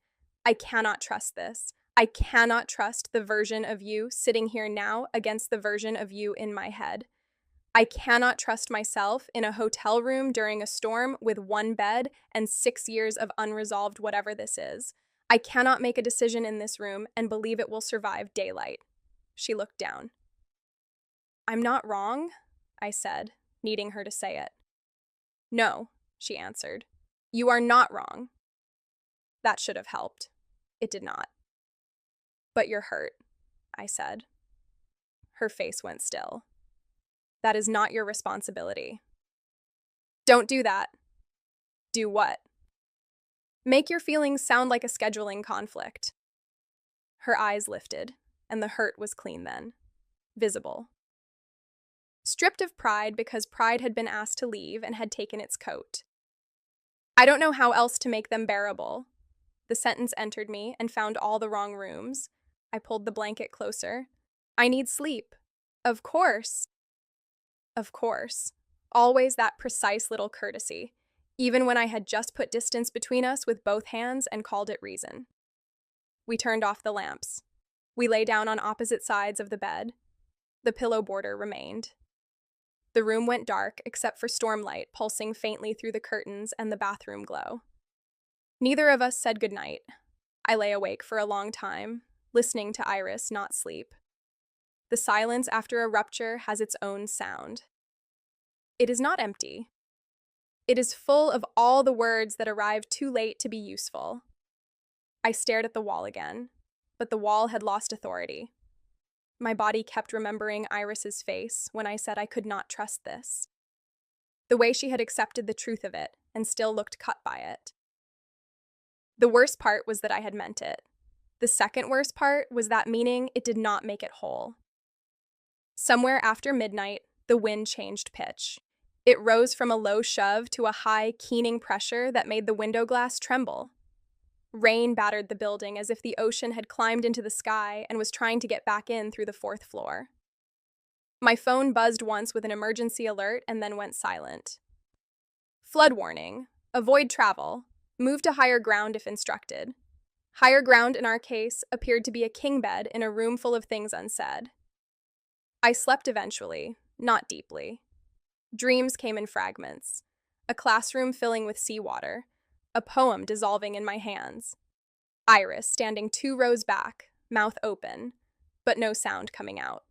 I cannot trust this. I cannot trust the version of you sitting here now against the version of you in my head. I cannot trust myself in a hotel room during a storm with one bed and 6 years of unresolved whatever this is. I cannot make a decision in this room and believe it will survive daylight. She looked down. I'm not wrong, I said, needing her to say it. No, she answered. You are not wrong. That should have helped. It did not. But you're hurt, I said. Her face went still. That is not your responsibility. Don't do that. Do what? Make your feelings sound like a scheduling conflict. Her eyes lifted, and the hurt was clean then, visible. Stripped of pride because pride had been asked to leave and had taken its coat. I don't know how else to make them bearable. The sentence entered me and found all the wrong rooms. I pulled the blanket closer. I need sleep. Of course. Of course. Always that precise little courtesy, even when I had just put distance between us with both hands and called it reason. We turned off the lamps. We lay down on opposite sides of the bed. The pillow border remained. The room went dark except for stormlight pulsing faintly through the curtains and the bathroom glow. Neither of us said goodnight. I lay awake for a long time, listening to Iris not sleep. The silence after a rupture has its own sound. It is not empty. It is full of all the words that arrived too late to be useful. I stared at the wall again, but the wall had lost authority. My body kept remembering Iris's face when I said I could not trust this. The way she had accepted the truth of it and still looked cut by it. The worst part was that I had meant it. The second worst part was that meaning it did not make it whole. Somewhere after midnight, the wind changed pitch. It rose from a low shove to a high, keening pressure that made the window glass tremble. Rain battered the building as if the ocean had climbed into the sky and was trying to get back in through the 4th floor. My phone buzzed once with an emergency alert and then went silent. Flood warning. Avoid travel. Move to higher ground if instructed. Higher ground in our case appeared to be a king bed in a room full of things unsaid. I slept eventually, not deeply. Dreams came in fragments. A classroom filling with seawater. A poem dissolving in my hands. Iris standing 2 rows back, mouth open, but no sound coming out.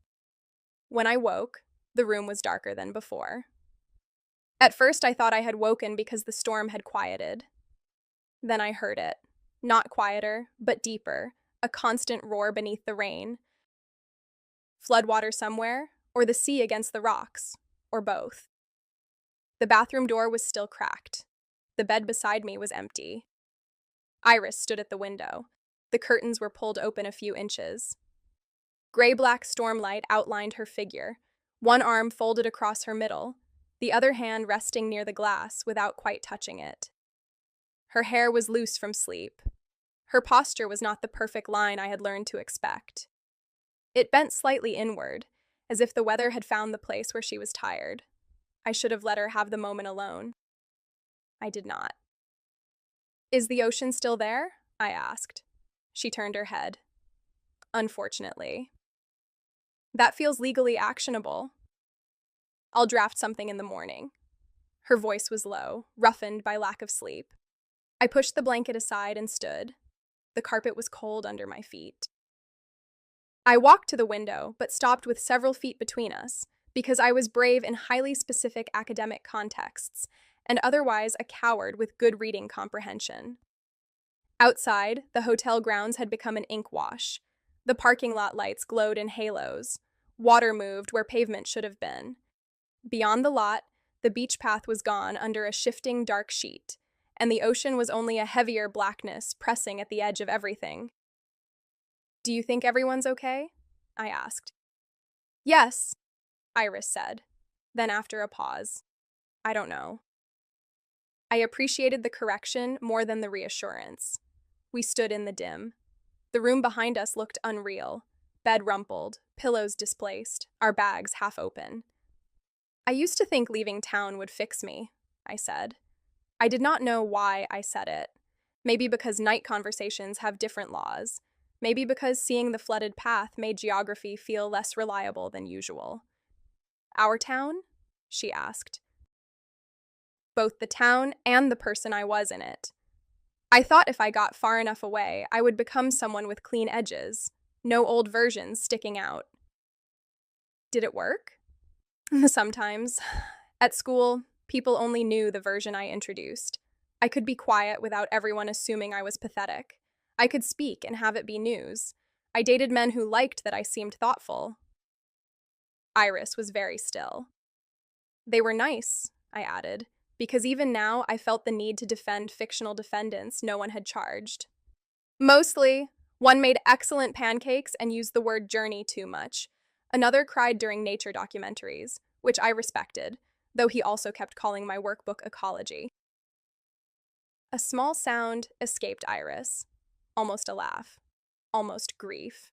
When I woke, the room was darker than before. At first I thought I had woken because the storm had quieted. Then I heard it, not quieter, but deeper, a constant roar beneath the rain. Floodwater somewhere, or the sea against the rocks, or both. The bathroom door was still cracked. The bed beside me was empty. Iris stood at the window. The curtains were pulled open a few inches. Gray-black stormlight outlined her figure, one arm folded across her middle, the other hand resting near the glass without quite touching it. Her hair was loose from sleep. Her posture was not the perfect line I had learned to expect. It bent slightly inward, as if the weather had found the place where she was tired. I should have let her have the moment alone. I did not. Is the ocean still there? I asked. She turned her head. Unfortunately. That feels legally actionable. I'll draft something in the morning. Her voice was low, roughened by lack of sleep. I pushed the blanket aside and stood. The carpet was cold under my feet. I walked to the window, but stopped with several feet between us, because I was brave in highly specific academic contexts, and otherwise a coward with good reading comprehension. Outside, the hotel grounds had become an ink wash. The parking lot lights glowed in halos. Water moved where pavement should have been. Beyond the lot, the beach path was gone under a shifting dark sheet, and the ocean was only a heavier blackness pressing at the edge of everything. "Do you think everyone's okay?" I asked. "Yes," Iris said. Then after a pause, "I don't know." I appreciated the correction more than the reassurance. We stood in the dim. The room behind us looked unreal. Bed rumpled, pillows displaced, our bags half open. "I used to think leaving town would fix me," I said. I did not know why I said it. Maybe because night conversations have different laws. Maybe because seeing the flooded path made geography feel less reliable than usual. "Our town?" she asked. Both the town and the person I was in it. I thought if I got far enough away, I would become someone with clean edges, no old versions sticking out. Did it work? Sometimes. At school, people only knew the version I introduced. I could be quiet without everyone assuming I was pathetic. I could speak and have it be news. I dated men who liked that I seemed thoughtful. Iris was very still. "They were nice," I added, because even now I felt the need to defend fictional defendants no one had charged. "Mostly. One made excellent pancakes and used the word journey too much. Another cried during nature documentaries, which I respected, though he also kept calling my workbook ecology." A small sound escaped Iris. Almost a laugh. Almost grief.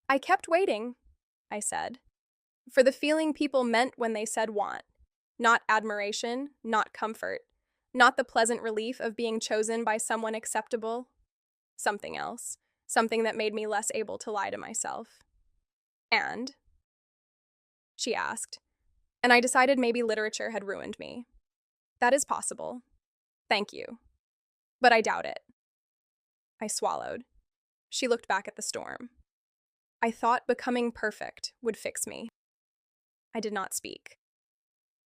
"I kept waiting," I said, "for the feeling people meant when they said want. Not admiration, not comfort, not the pleasant relief of being chosen by someone acceptable. Something else, something that made me less able to lie to myself." "And?" she asked, and I decided maybe literature had ruined me. "That is possible. Thank you. But I doubt it." I swallowed. She looked back at the storm. "I thought becoming perfect would fix me." I did not speak.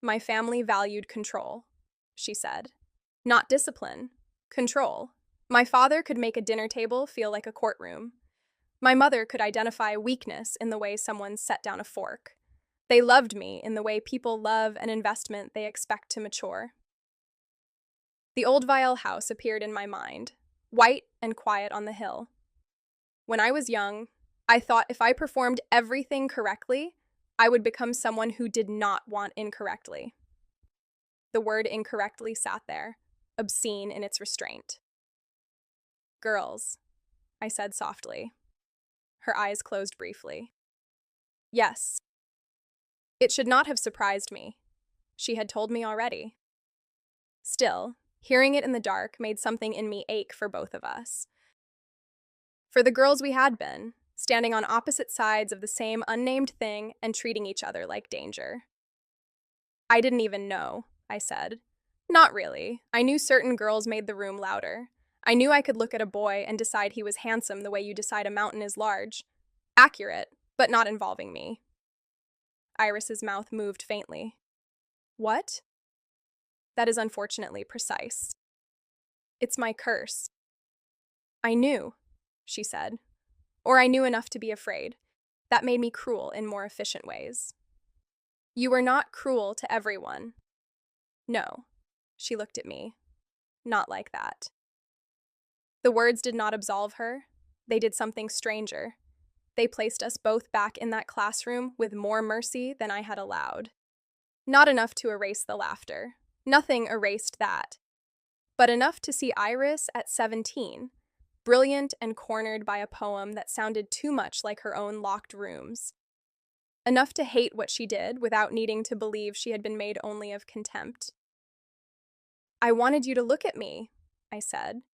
"My family valued control," she said. "Not discipline. Control. My father could make a dinner table feel like a courtroom. My mother could identify weakness in the way someone set down a fork. They loved me in the way people love an investment they expect to mature." The old Vial house appeared in my mind, white and quiet on the hill. When I was young, I thought if I performed everything correctly, I would become someone who did not want incorrectly. The word incorrectly sat there, obscene in its restraint. "Girls," I said softly. Her eyes closed briefly. "Yes." It should not have surprised me. She had told me already. Still, hearing it in the dark made something in me ache for both of us. For the girls we had been, standing on opposite sides of the same unnamed thing and treating each other like danger. "I didn't even know," I said. "Not really. I knew certain girls made the room louder. I knew I could look at a boy and decide he was handsome the way you decide a mountain is large. Accurate, but not involving me." Iris's mouth moved faintly. "What?" "That is unfortunately precise. It's my curse." "I knew," she said. "Or I knew enough to be afraid. That made me cruel in more efficient ways." "You were not cruel to everyone." "No." She looked at me. "Not like that." The words did not absolve her. They did something stranger. They placed us both back in that classroom with more mercy than I had allowed. Not enough to erase the laughter. Nothing erased that. But enough to see Iris at 17, brilliant and cornered by a poem that sounded too much like her own locked rooms. Enough to hate what she did without needing to believe she had been made only of contempt. "I wanted you to look at me," I said.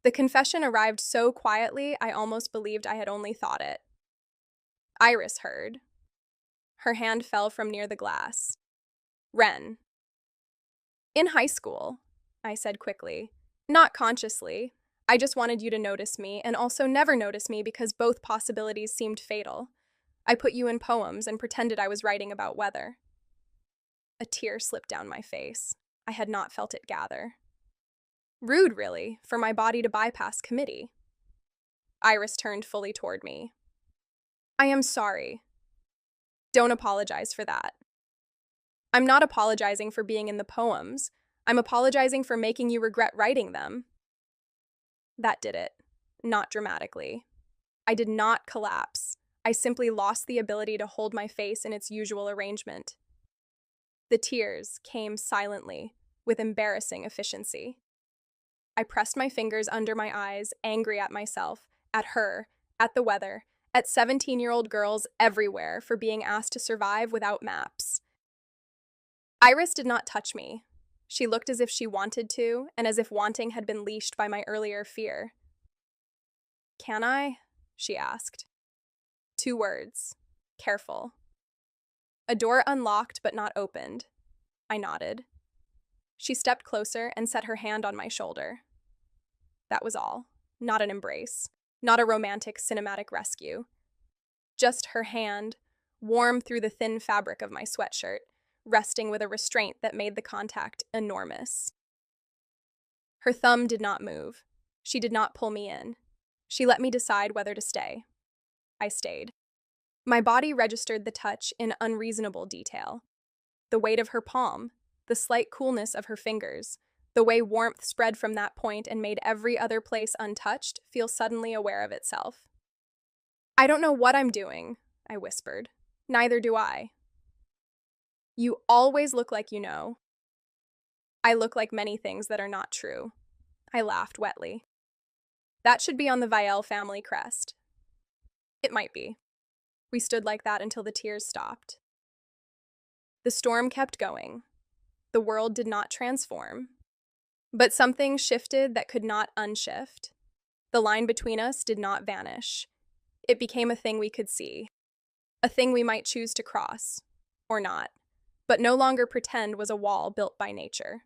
The confession arrived so quietly I almost believed I had only thought it. Iris heard. Her hand fell from near the glass. "Ren." "In high school," I said quickly. Not consciously. I just wanted you to notice me and also never notice me because both possibilities seemed fatal. I put you in poems and pretended I was writing about weather. A tear slipped down my face. I had not felt it gather. Rude, really, for my body to bypass committee. Iris turned fully toward me. I am sorry. Don't apologize for that. I'm not apologizing for being in the poems. I'm apologizing for making you regret writing them. That did it. Not dramatically. I did not collapse. I simply lost the ability to hold my face in its usual arrangement. The tears came silently, with embarrassing efficiency. I pressed my fingers under my eyes, angry at myself, at her, at the weather, at 17-year-old girls everywhere for being asked to survive without maps. Iris did not touch me. She looked as if she wanted to, and as if wanting had been leashed by my earlier fear. Can I? She asked. 2 words. Careful. A door unlocked but not opened. I nodded. She stepped closer and set her hand on my shoulder. That was all. Not an embrace. Not a romantic cinematic rescue. Just her hand, warm through the thin fabric of my sweatshirt, resting with a restraint that made the contact enormous. Her thumb did not move. She did not pull me in. She let me decide whether to stay. I stayed. My body registered the touch in unreasonable detail. The weight of her palm, the slight coolness of her fingers, the way warmth spread from that point and made every other place untouched feel suddenly aware of itself. I don't know what I'm doing, I whispered. Neither do I. You always look like you know. I look like many things that are not true. I laughed wetly. That should be on the Vielle family crest. It might be. We stood like that until the tears stopped. The storm kept going. The world did not transform. But something shifted that could not unshift. The line between us did not vanish. It became a thing we could see. A thing we might choose to cross, or not, but no longer pretend was a wall built by nature.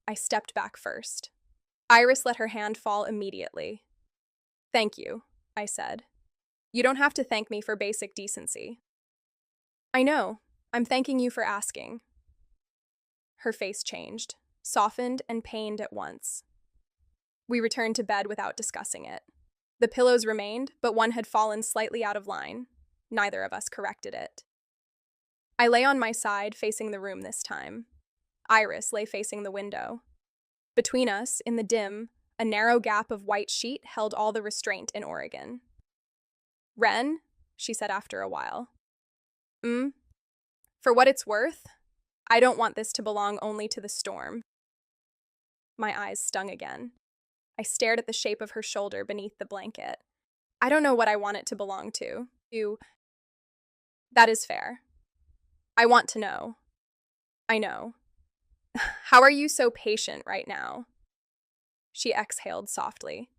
I stepped back first. Iris let her hand fall immediately. Thank you, I said. You don't have to thank me for basic decency. I know. I'm thanking you for asking. Her face changed, softened and pained at once. We returned to bed without discussing it. The pillows remained, but one had fallen slightly out of line. Neither of us corrected it. I lay on my side, facing the room this time. Iris lay facing the window. Between us, in the dim, a narrow gap of white sheet held all the restraint in Oregon. Ren, she said after a while. For what it's worth, I don't want this to belong only to the storm. My eyes stung again. I stared at the shape of her shoulder beneath the blanket. I don't know what I want it to belong to. You. That is fair. I want to know. I know. How are you so patient right now? She exhaled softly.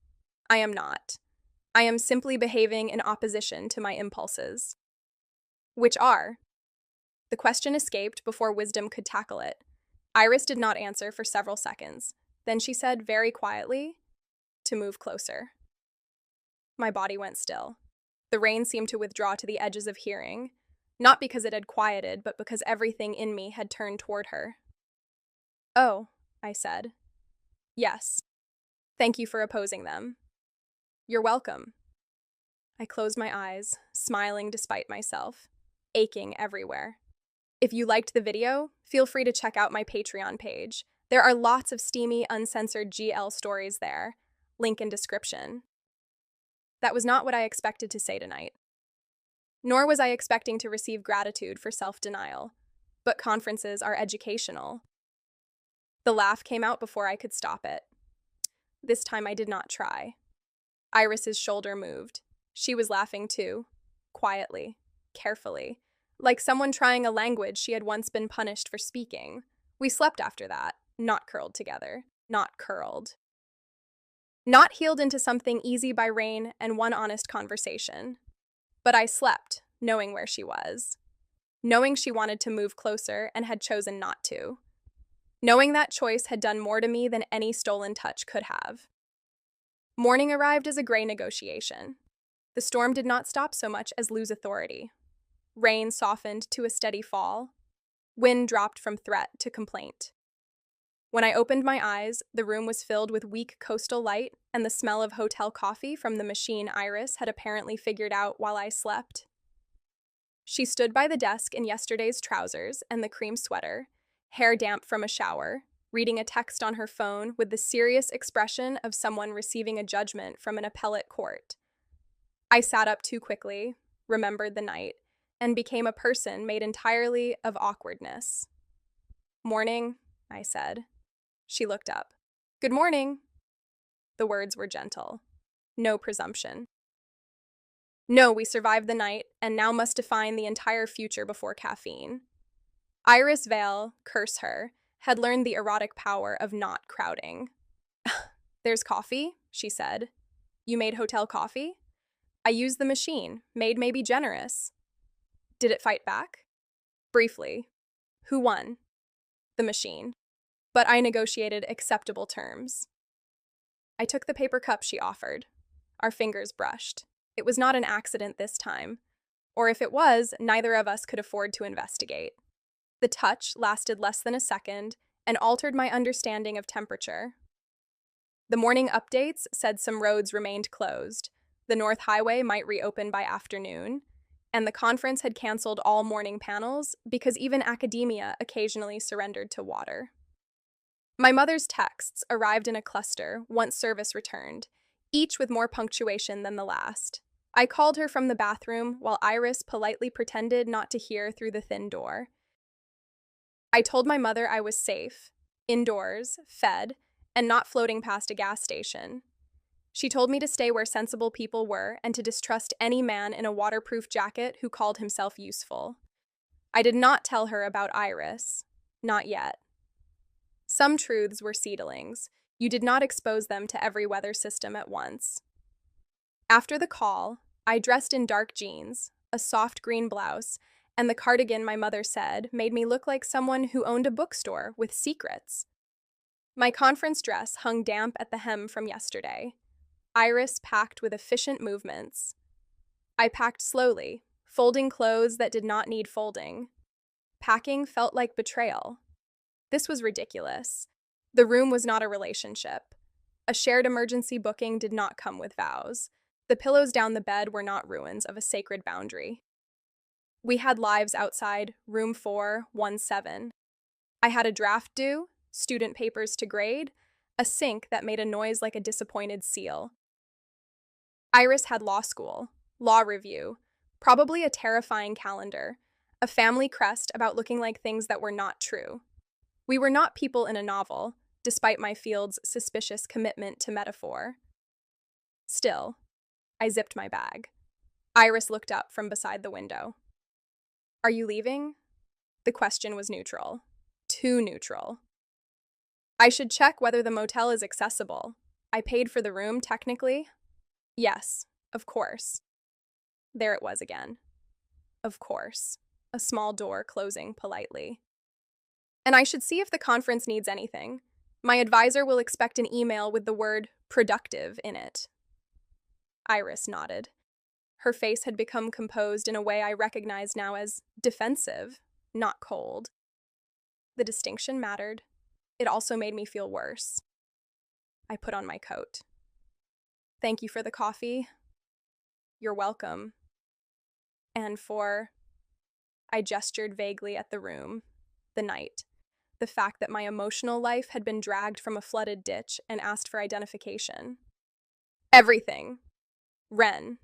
I am not. I am simply behaving in opposition to my impulses. Which are? The question escaped before wisdom could tackle it. Iris did not answer for several seconds. Then she said very quietly, to move closer. My body went still. The rain seemed to withdraw to the edges of hearing, not because it had quieted, but because everything in me had turned toward her. Oh, I said. Yes. Thank you for opposing them. You're welcome. I closed my eyes, smiling despite myself, aching everywhere. If you liked the video, feel free to check out my Patreon page. There are lots of steamy, uncensored GL stories there. Link in description. That was not what I expected to say tonight. Nor was I expecting to receive gratitude for self-denial. But conferences are educational. The laugh came out before I could stop it. This time I did not try. Iris's shoulder moved. She was laughing too, quietly, carefully, like someone trying a language she had once been punished for speaking. We slept after that, not curled together, not curled. Not healed into something easy by rain and one honest conversation. But I slept, knowing where she was. Knowing she wanted to move closer and had chosen not to. Knowing that choice had done more to me than any stolen touch could have. Morning arrived as a gray negotiation. The storm did not stop so much as lose authority. Rain softened to a steady fall. Wind dropped from threat to complaint. When I opened my eyes, the room was filled with weak coastal light and the smell of hotel coffee from the machine Iris had apparently figured out while I slept. She stood by the desk in yesterday's trousers and the cream sweater, hair damp from a shower, reading a text on her phone with the serious expression of someone receiving a judgment from an appellate court. I sat up too quickly, remembered the night, and became a person made entirely of awkwardness. "Morning," I said. She looked up. "Good morning." The words were gentle. No presumption. "No, we survived the night, and now must define the entire future before caffeine." Iris Vale, curse her, had learned the erotic power of not crowding. "There's coffee," she said. "You made hotel coffee?" "I used the machine. Maid may be generous." "Did it fight back?" "Briefly." "Who won?" "The machine. But I negotiated acceptable terms." I took the paper cup she offered. Our fingers brushed. It was not an accident this time. Or if it was, neither of us could afford to investigate. The touch lasted less than a second and altered my understanding of temperature. The morning updates said some roads remained closed, the North Highway might reopen by afternoon, and the conference had canceled all morning panels because even academia occasionally surrendered to water. My mother's texts arrived in a cluster once service returned, each with more punctuation than the last. I called her from the bathroom while Iris politely pretended not to hear through the thin door. I told my mother I was safe, indoors, fed, and not floating past a gas station. She told me to stay where sensible people were and to distrust any man in a waterproof jacket who called himself useful. I did not tell her about Iris. Not yet. Some truths were seedlings. You did not expose them to every weather system at once. After the call, I dressed in dark jeans, a soft green blouse, and the cardigan my mother said made me look like someone who owned a bookstore with secrets. My conference dress hung damp at the hem from yesterday. Iris packed with efficient movements. I packed slowly, folding clothes that did not need folding. Packing felt like betrayal. This was ridiculous. The room was not a relationship. A shared emergency booking did not come with vows. The pillows down the bed were not ruins of a sacred boundary. We had lives outside room 417. I had a draft due, student papers to grade, a sink that made a noise like a disappointed seal. Iris had law school, law review, probably a terrifying calendar, a family crest about looking like things that were not true. We were not people in a novel, despite my field's suspicious commitment to metaphor. Still, I zipped my bag. Iris looked up from beside the window. "Are you leaving?" The question was neutral. Too neutral. "I should check whether the motel is accessible. I paid for the room, technically." "Yes, of course." There it was again. Of course. A small door closing politely. "And I should see if the conference needs anything. My advisor will expect an email with the word productive in it." Iris nodded. Her face had become composed in a way I recognize now as defensive, not cold. The distinction mattered. It also made me feel worse. I put on my coat. "Thank you for the coffee." "You're welcome." "And for—" I gestured vaguely at the room, the night, the fact that my emotional life had been dragged from a flooded ditch and asked for identification. "Everything. Ren."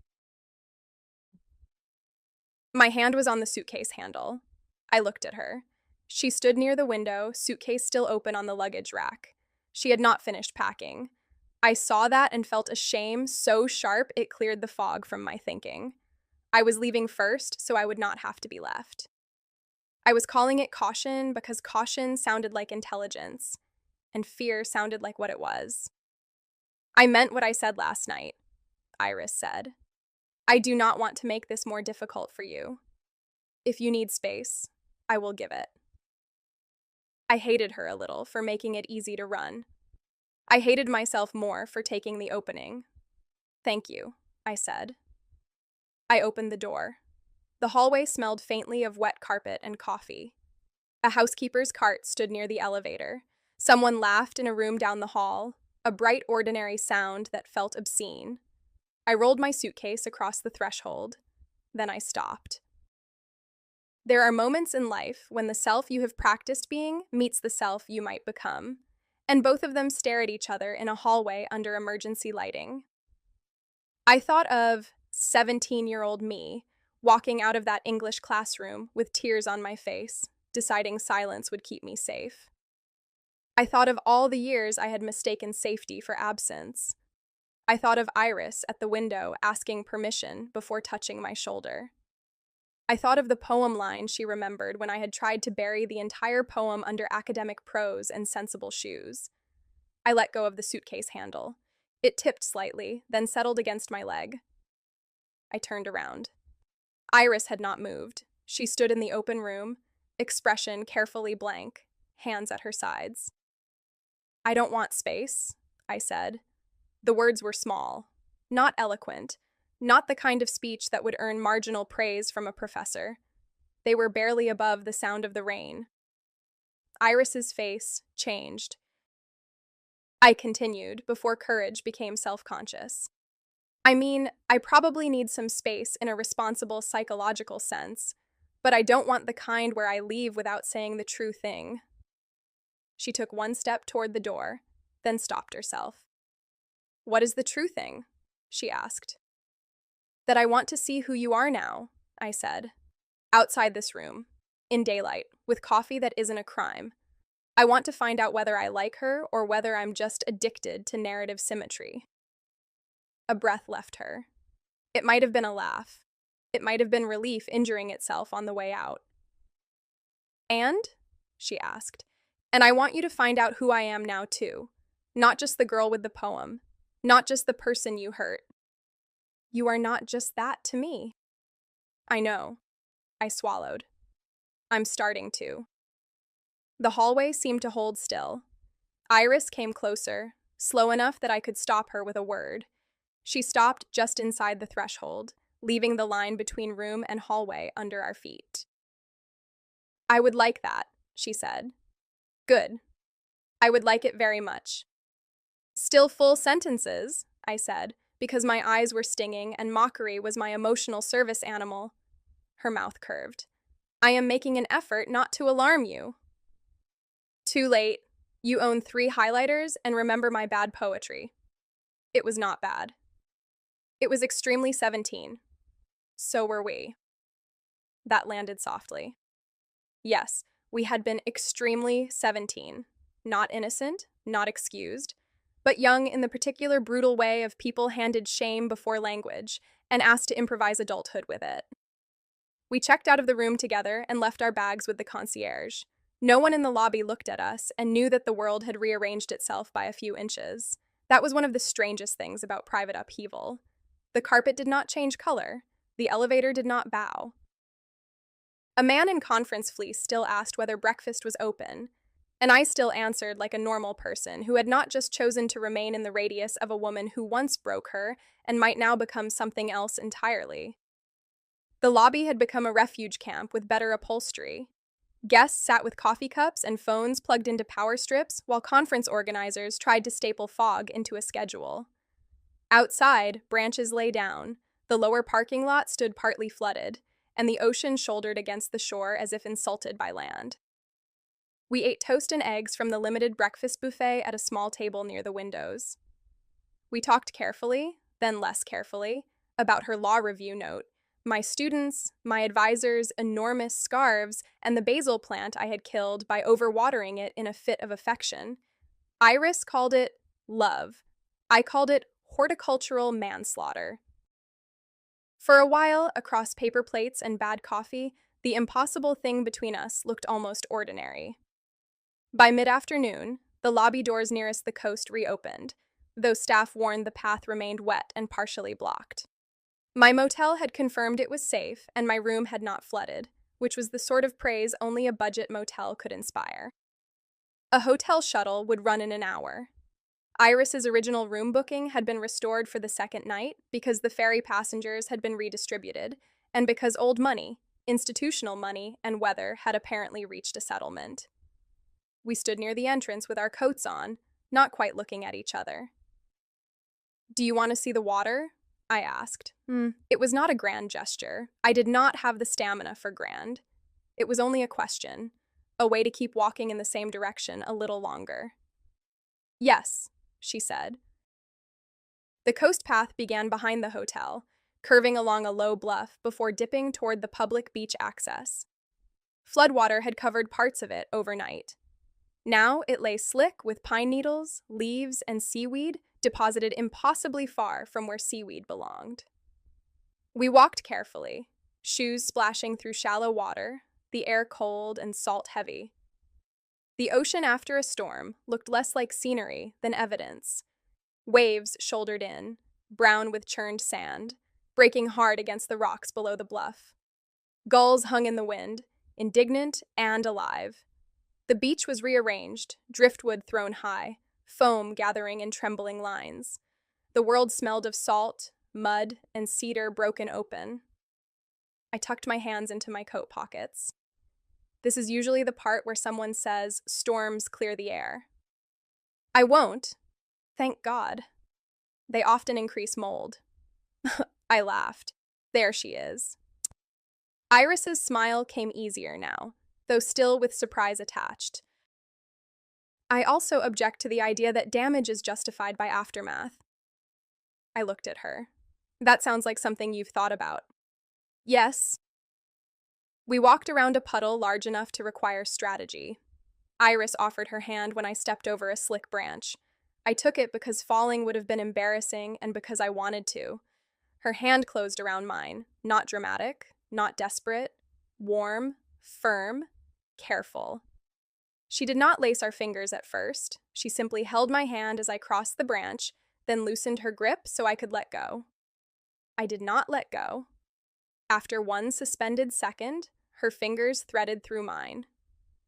My hand was on the suitcase handle. I looked at her. She stood near the window, suitcase still open on the luggage rack. She had not finished packing. I saw that and felt a shame so sharp it cleared the fog from my thinking. I was leaving first, so I would not have to be left. I was calling it caution because caution sounded like intelligence, and fear sounded like what it was. "I meant what I said last night," Iris said. "I do not want to make this more difficult for you. If you need space, I will give it." I hated her a little for making it easy to run. I hated myself more for taking the opening. "Thank you," I said. I opened the door. The hallway smelled faintly of wet carpet and coffee. A housekeeper's cart stood near the elevator. Someone laughed in a room down the hall, a bright, ordinary sound that felt obscene. I rolled my suitcase across the threshold. Then I stopped. There are moments in life when the self you have practiced being meets the self you might become, and both of them stare at each other in a hallway under emergency lighting. I thought of 17-year-old me walking out of that English classroom with tears on my face, deciding silence would keep me safe. I thought of all the years I had mistaken safety for absence. I thought of Iris at the window asking permission before touching my shoulder. I thought of the poem line she remembered when I had tried to bury the entire poem under academic prose and sensible shoes. I let go of the suitcase handle. It tipped slightly, then settled against my leg. I turned around. Iris had not moved. She stood in the open room, expression carefully blank, hands at her sides. "I don't want space," I said. The words were small, not eloquent, not the kind of speech that would earn marginal praise from a professor. They were barely above the sound of the rain. Iris's face changed. I continued before courage became self-conscious. I probably need some space in a responsible psychological sense, but I don't want the kind where I leave without saying the true thing. She took one step toward the door, then stopped herself. "What is the true thing?" she asked. "That I want to see who you are now," I said. "Outside this room, in daylight, with coffee that isn't a crime. I want to find out whether I like her or whether I'm just addicted to narrative symmetry." A breath left her. It might have been a laugh. It might have been relief injuring itself on the way out. "And?" she asked. "And I want you to find out who I am now, too. Not just the girl with the poem. Not just the person you hurt. You are not just that to me." "I know." I swallowed. "I'm starting to." The hallway seemed to hold still. Iris came closer, slow enough that I could stop her with a word. She stopped just inside the threshold, leaving the line between room and hallway under our feet. "I would like that," she said. "Good. I would like it very much." "Still full sentences," I said, because my eyes were stinging and mockery was my emotional service animal. Her mouth curved. "I am making an effort not to alarm you." "Too late. You own 3 highlighters and remember my bad poetry." It was not bad. It was extremely 17. So were we. That landed softly. Yes, we had been extremely 17. Not innocent, not excused, but young in the particular brutal way of people handed shame before language and asked to improvise adulthood with it. We checked out of the room together and left our bags with the concierge. No one in the lobby looked at us and knew that the world had rearranged itself by a few inches. That was one of the strangest things about private upheaval. The carpet did not change color. The elevator did not bow. A man in conference fleece still asked whether breakfast was open, and I still answered like a normal person who had not just chosen to remain in the radius of a woman who once broke her and might now become something else entirely. The lobby had become a refuge camp with better upholstery. Guests sat with coffee cups and phones plugged into power strips while conference organizers tried to staple fog into a schedule. Outside, branches lay down, the lower parking lot stood partly flooded, and the ocean shouldered against the shore as if insulted by land. We ate toast and eggs from the limited breakfast buffet at a small table near the windows. We talked carefully, then less carefully, about her law review note, my students, my advisor's enormous scarves, and the basil plant I had killed by overwatering it in a fit of affection. Iris called it love. I called it horticultural manslaughter. For a while, across paper plates and bad coffee, the impossible thing between us looked almost ordinary. By mid-afternoon, the lobby doors nearest the coast reopened, though staff warned the path remained wet and partially blocked. My motel had confirmed it was safe and my room had not flooded, which was the sort of praise only a budget motel could inspire. A hotel shuttle would run in an hour. Iris's original room booking had been restored for the second night because the ferry passengers had been redistributed, and because old money, institutional money, and weather had apparently reached a settlement. We stood near the entrance with our coats on, not quite looking at each other. "Do you want to see the water?" I asked. It was not a grand gesture. I did not have the stamina for grand. It was only a question, a way to keep walking in the same direction a little longer. "Yes," she said. The coast path began behind the hotel, curving along a low bluff before dipping toward the public beach access. Floodwater had covered parts of it overnight. Now it lay slick with pine needles, leaves, and seaweed deposited impossibly far from where seaweed belonged. We walked carefully, shoes splashing through shallow water, the air cold and salt heavy. The ocean after a storm looked less like scenery than evidence. Waves shouldered in, brown with churned sand, breaking hard against the rocks below the bluff. Gulls hung in the wind, indignant and alive. The beach was rearranged, driftwood thrown high, foam gathering in trembling lines. The world smelled of salt, mud, and cedar broken open. I tucked my hands into my coat pockets. This is usually the part where someone says, "Storms clear the air." I won't. Thank God. They often increase mold. I laughed. There she is. Iris's smile came easier now, though still with surprise attached. I also object to the idea that damage is justified by aftermath. I looked at her. That sounds like something you've thought about. Yes. We walked around a puddle large enough to require strategy. Iris offered her hand when I stepped over a slick branch. I took it because falling would have been embarrassing and because I wanted to. Her hand closed around mine, not dramatic, not desperate, warm, firm, careful. She did not lace our fingers at first. She simply held my hand as I crossed the branch, then loosened her grip so I could let go. I did not let go. After one suspended second, her fingers threaded through mine.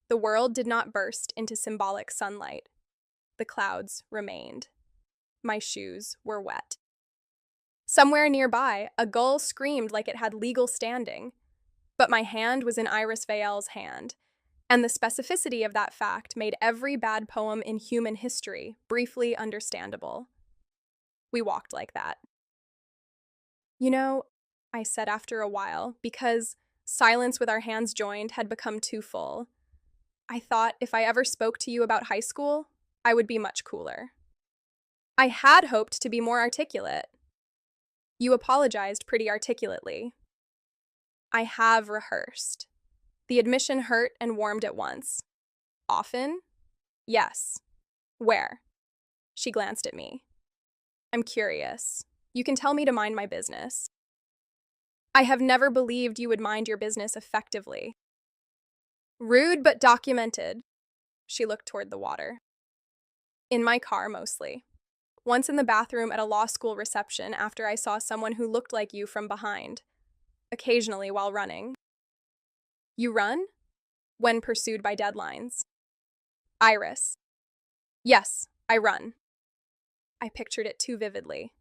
The world did not burst into symbolic sunlight. The clouds remained. My shoes were wet. Somewhere nearby, a gull screamed like it had legal standing. But my hand was in Iris Vael's hand, and the specificity of that fact made every bad poem in human history briefly understandable. We walked like that. "You know," I said after a while, because silence with our hands joined had become too full, "I thought if I ever spoke to you about high school, I would be much cooler." I had hoped to be more articulate. You apologized pretty articulately. I have rehearsed. The admission hurt and warmed at once. Often? Yes. Where? She glanced at me. I'm curious. You can tell me to mind my business. I have never believed you would mind your business effectively. Rude but documented. She looked toward the water. In my car, mostly. Once in the bathroom at a law school reception after I saw someone who looked like you from behind. Occasionally while running. You run? When pursued by deadlines. Iris. Yes, I run. I pictured it too vividly.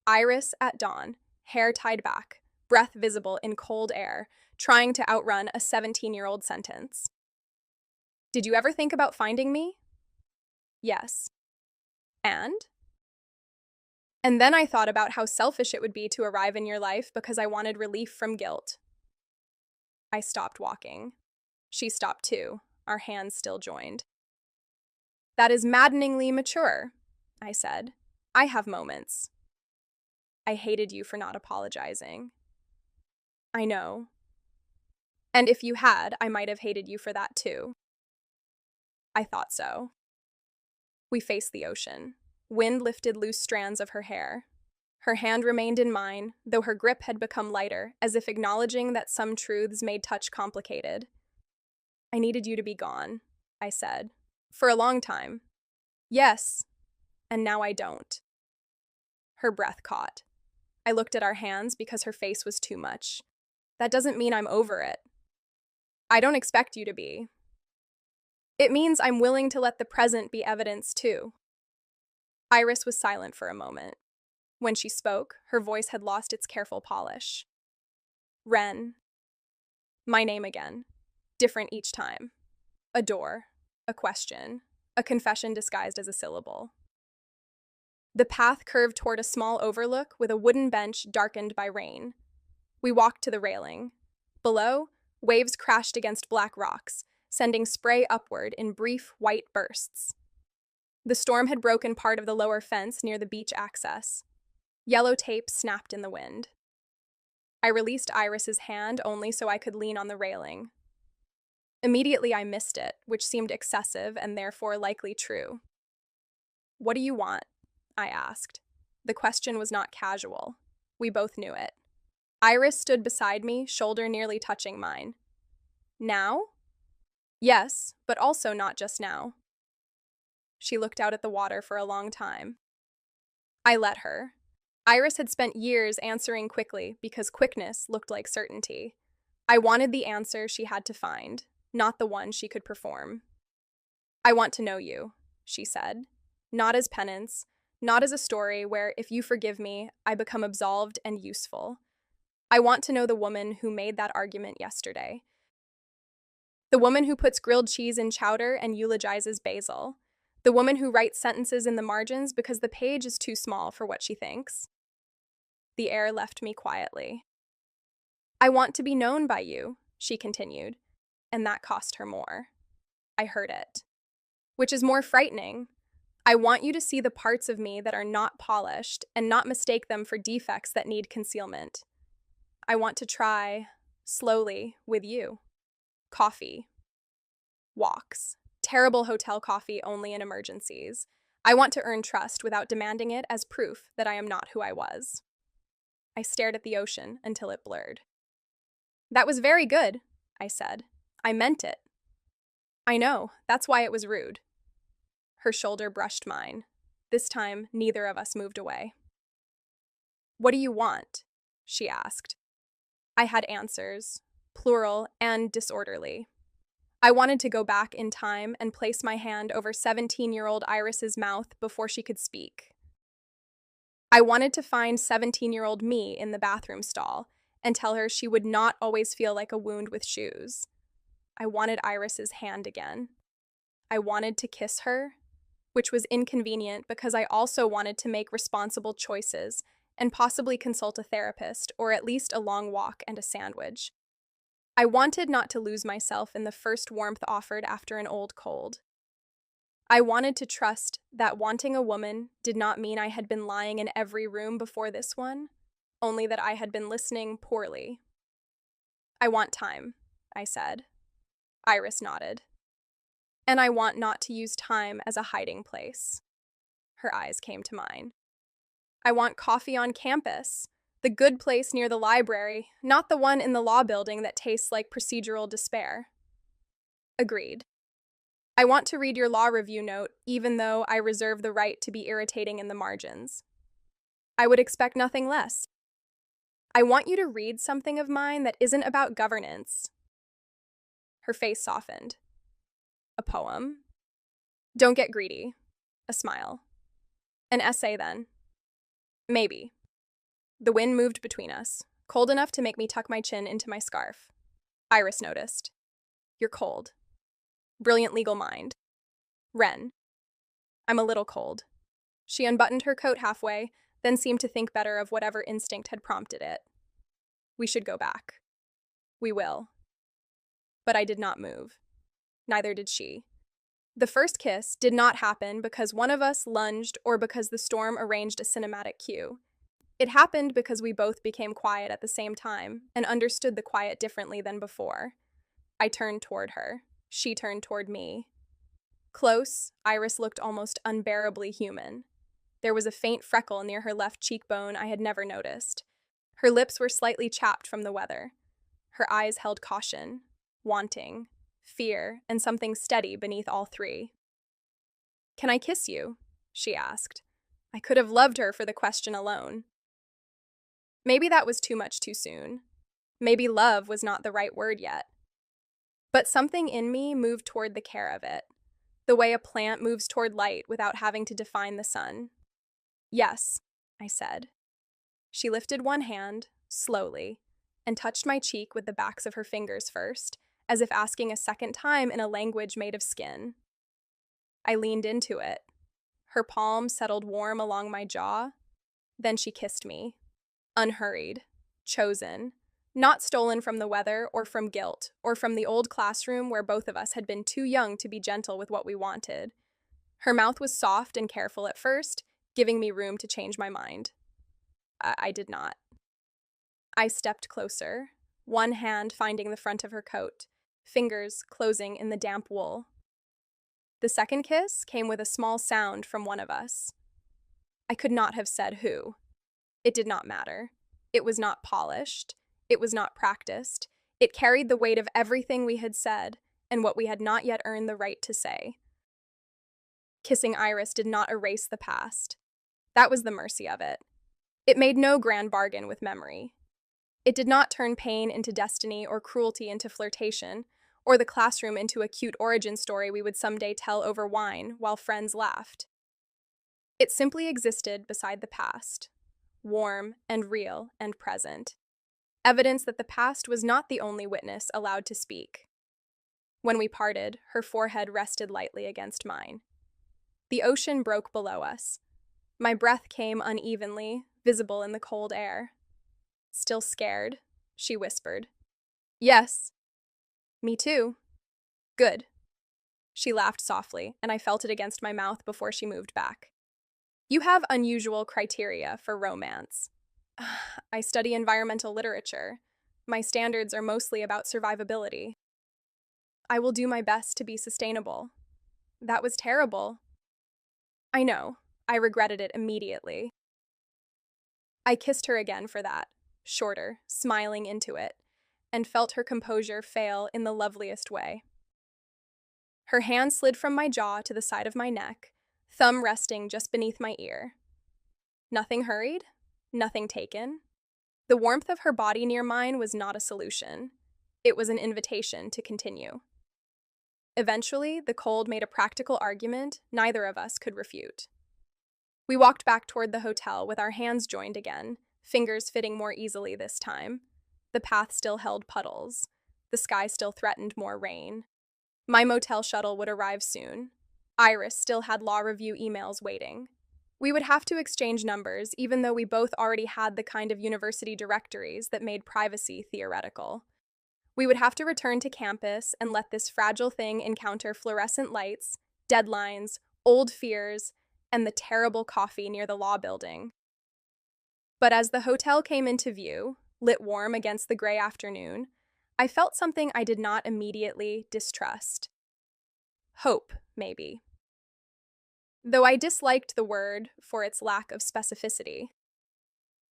Iris at dawn, hair tied back, breath visible in cold air, trying to outrun a 17-year-old sentence. Did you ever think about finding me? Yes. And then I thought about how selfish it would be to arrive in your life because I wanted relief from guilt. I stopped walking. She stopped too, our hands still joined. That is maddeningly mature, I said. I have moments. I hated you for not apologizing. I know. And if you had, I might have hated you for that too. I thought so. We faced the ocean. Wind lifted loose strands of her hair. Her hand remained in mine, though her grip had become lighter, as if acknowledging that some truths made touch complicated. I needed you to be gone, I said. For a long time. Yes, and now I don't. Her breath caught. I looked at our hands because her face was too much. That doesn't mean I'm over it. I don't expect you to be. It means I'm willing to let the present be evidence too. Iris was silent for a moment. When she spoke, her voice had lost its careful polish. Ren. My name again. Different each time. A door. A question. A confession disguised as a syllable. The path curved toward a small overlook with a wooden bench darkened by rain. We walked to the railing. Below, waves crashed against black rocks, sending spray upward in brief white bursts. The storm had broken part of the lower fence near the beach access. Yellow tape snapped in the wind. I released Iris's hand only so I could lean on the railing. Immediately I missed it, which seemed excessive and therefore likely true. What do you want? I asked. The question was not casual. We both knew it. Iris stood beside me, shoulder nearly touching mine. Now? Yes, but also not just now. She looked out at the water for a long time. I let her. Iris had spent years answering quickly because quickness looked like certainty. I wanted the answer she had to find, not the one she could perform. I want to know you, she said. Not as penance, not as a story where, if you forgive me, I become absolved and useful. I want to know the woman who made that argument yesterday. The woman who puts grilled cheese in chowder and eulogizes basil. The woman who writes sentences in the margins because the page is too small for what she thinks. The air left me quietly. I want to be known by you, she continued, and that cost her more. I heard it. Which is more frightening. I want you to see the parts of me that are not polished and not mistake them for defects that need concealment. I want to try, slowly, with you. Coffee. Walks. Terrible hotel coffee only in emergencies. I want to earn trust without demanding it as proof that I am not who I was. I stared at the ocean until it blurred. That was very good, I said. I meant it. I know, that's why it was rude. Her shoulder brushed mine. This time, neither of us moved away. What do you want? She asked. I had answers, plural and disorderly. I wanted to go back in time and place my hand over 17-year-old Iris's mouth before she could speak. I wanted to find 17-year-old me in the bathroom stall and tell her she would not always feel like a wound with shoes. I wanted Iris's hand again. I wanted to kiss her, which was inconvenient because I also wanted to make responsible choices and possibly consult a therapist or at least a long walk and a sandwich. I wanted not to lose myself in the first warmth offered after an old cold. I wanted to trust that wanting a woman did not mean I had been lying in every room before this one, only that I had been listening poorly. I want time, I said. Iris nodded. And I want not to use time as a hiding place. Her eyes came to mine. I want coffee on campus. The good place near the library, not the one in the law building that tastes like procedural despair. Agreed. I want to read your law review note, even though I reserve the right to be irritating in the margins. I would expect nothing less. I want you to read something of mine that isn't about governance. Her face softened. A poem? Don't get greedy. A smile. An essay, then. Maybe. The wind moved between us, cold enough to make me tuck my chin into my scarf. Iris noticed. You're cold. Brilliant legal mind. Ren. I'm a little cold. She unbuttoned her coat halfway, then seemed to think better of whatever instinct had prompted it. We should go back. We will. But I did not move. Neither did she. The first kiss did not happen because one of us lunged or because the storm arranged a cinematic cue. It happened because we both became quiet at the same time and understood the quiet differently than before. I turned toward her. She turned toward me. Close, Iris looked almost unbearably human. There was a faint freckle near her left cheekbone I had never noticed. Her lips were slightly chapped from the weather. Her eyes held caution, wanting, fear, and something steady beneath all three. Can I kiss you? She asked. I could have loved her for the question alone. Maybe that was too much too soon. Maybe love was not the right word yet. But something in me moved toward the care of it, the way a plant moves toward light without having to define the sun. Yes, I said. She lifted one hand, slowly, and touched my cheek with the backs of her fingers first, as if asking a second time in a language made of skin. I leaned into it. Her palm settled warm along my jaw. Then she kissed me. Unhurried. Chosen. Not stolen from the weather or from guilt or from the old classroom where both of us had been too young to be gentle with what we wanted. Her mouth was soft and careful at first, giving me room to change my mind. I did not. I stepped closer, one hand finding the front of her coat, fingers closing in the damp wool. The second kiss came with a small sound from one of us. I could not have said who. It did not matter. It was not polished. It was not practiced. It carried the weight of everything we had said and what we had not yet earned the right to say. Kissing Iris did not erase the past. That was the mercy of it. It made no grand bargain with memory. It did not turn pain into destiny or cruelty into flirtation, or the classroom into a cute origin story we would someday tell over wine while friends laughed. It simply existed beside the past, warm and real and present, evidence that the past was not the only witness allowed to speak. When we parted, her forehead rested lightly against mine. The ocean broke below us. My breath came unevenly, visible in the cold air. Still scared, she whispered. Yes. Me too. Good. She laughed softly, and I felt it against my mouth before she moved back. You have unusual criteria for romance. I study environmental literature. My standards are mostly about survivability. I will do my best to be sustainable. That was terrible. I know. I regretted it immediately. I kissed her again for that, shorter, smiling into it, and felt her composure fail in the loveliest way. Her hand slid from my jaw to the side of my neck, thumb resting just beneath my ear. Nothing hurried, nothing taken. The warmth of her body near mine was not a solution. It was an invitation to continue. Eventually, the cold made a practical argument neither of us could refute. We walked back toward the hotel with our hands joined again, fingers fitting more easily this time. The path still held puddles. The sky still threatened more rain. My motel shuttle would arrive soon. Iris still had law review emails waiting. We would have to exchange numbers, even though we both already had the kind of university directories that made privacy theoretical. We would have to return to campus and let this fragile thing encounter fluorescent lights, deadlines, old fears, and the terrible coffee near the law building. But as the hotel came into view, lit warm against the gray afternoon, I felt something I did not immediately distrust. Hope, maybe. Though I disliked the word for its lack of specificity.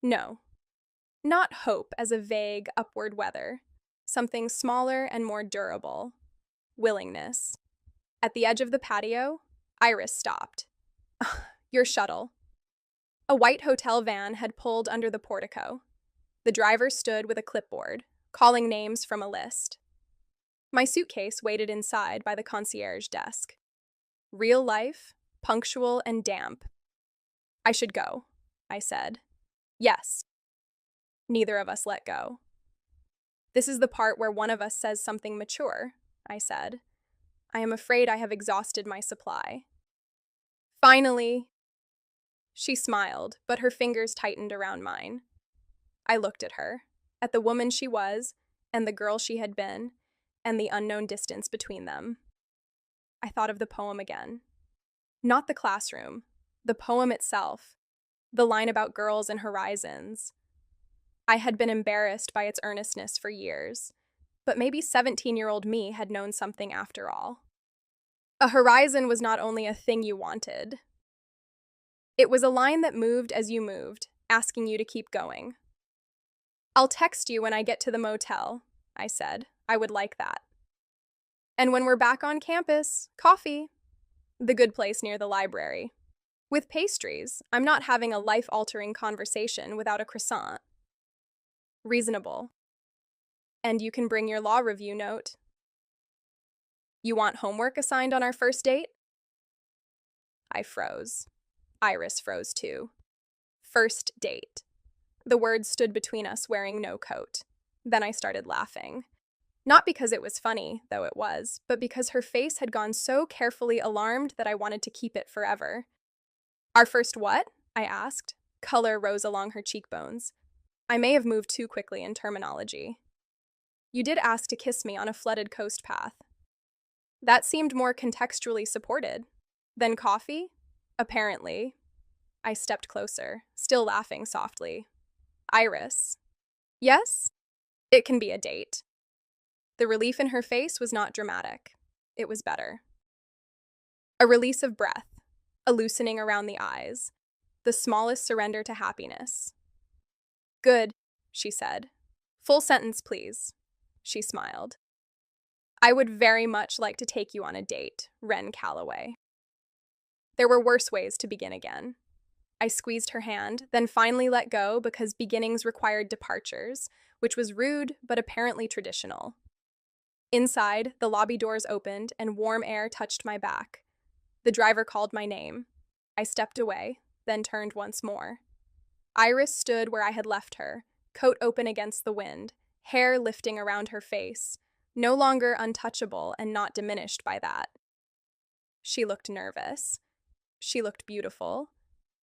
No, not hope as a vague upward weather, something smaller and more durable. Willingness. At the edge of the patio, Iris stopped. Your shuttle. A white hotel van had pulled under the portico. The driver stood with a clipboard, calling names from a list. My suitcase waited inside by the concierge desk. Real life, punctual and damp. I should go, I said. Yes. Neither of us let go. This is the part where one of us says something mature, I said. I am afraid I have exhausted my supply. Finally. She smiled, but her fingers tightened around mine. I looked at her, at the woman she was, and the girl she had been, and the unknown distance between them. I thought of the poem again. Not the classroom, the poem itself, the line about girls and horizons. I had been embarrassed by its earnestness for years, but maybe 17-year-old me had known something after all. A horizon was not only a thing you wanted. It was a line that moved as you moved, asking you to keep going. I'll text you when I get to the motel, I said. I would like that. And when we're back on campus, coffee. The good place near the library. With pastries, I'm not having a life-altering conversation without a croissant. Reasonable. And you can bring your law review note. You want homework assigned on our first date? I froze. Iris froze too. First date. The words stood between us, wearing no coat. Then I started laughing. Not because it was funny, though it was, but because her face had gone so carefully alarmed that I wanted to keep it forever. Our first what? I asked. Color rose along her cheekbones. I may have moved too quickly in terminology. You did ask to kiss me on a flooded coast path. That seemed more contextually supported. Then coffee? Apparently. I stepped closer, still laughing softly. Iris. Yes? It can be a date. The relief in her face was not dramatic. It was better. A release of breath, a loosening around the eyes, the smallest surrender to happiness. Good, she said. Full sentence, please. She smiled. I would very much like to take you on a date, Wren Calloway. There were worse ways to begin again. I squeezed her hand, then finally let go because beginnings required departures, which was rude but apparently traditional. Inside, the lobby doors opened and warm air touched my back. The driver called my name. I stepped away, then turned once more. Iris stood where I had left her, coat open against the wind, hair lifting around her face, no longer untouchable and not diminished by that. She looked nervous. She looked beautiful.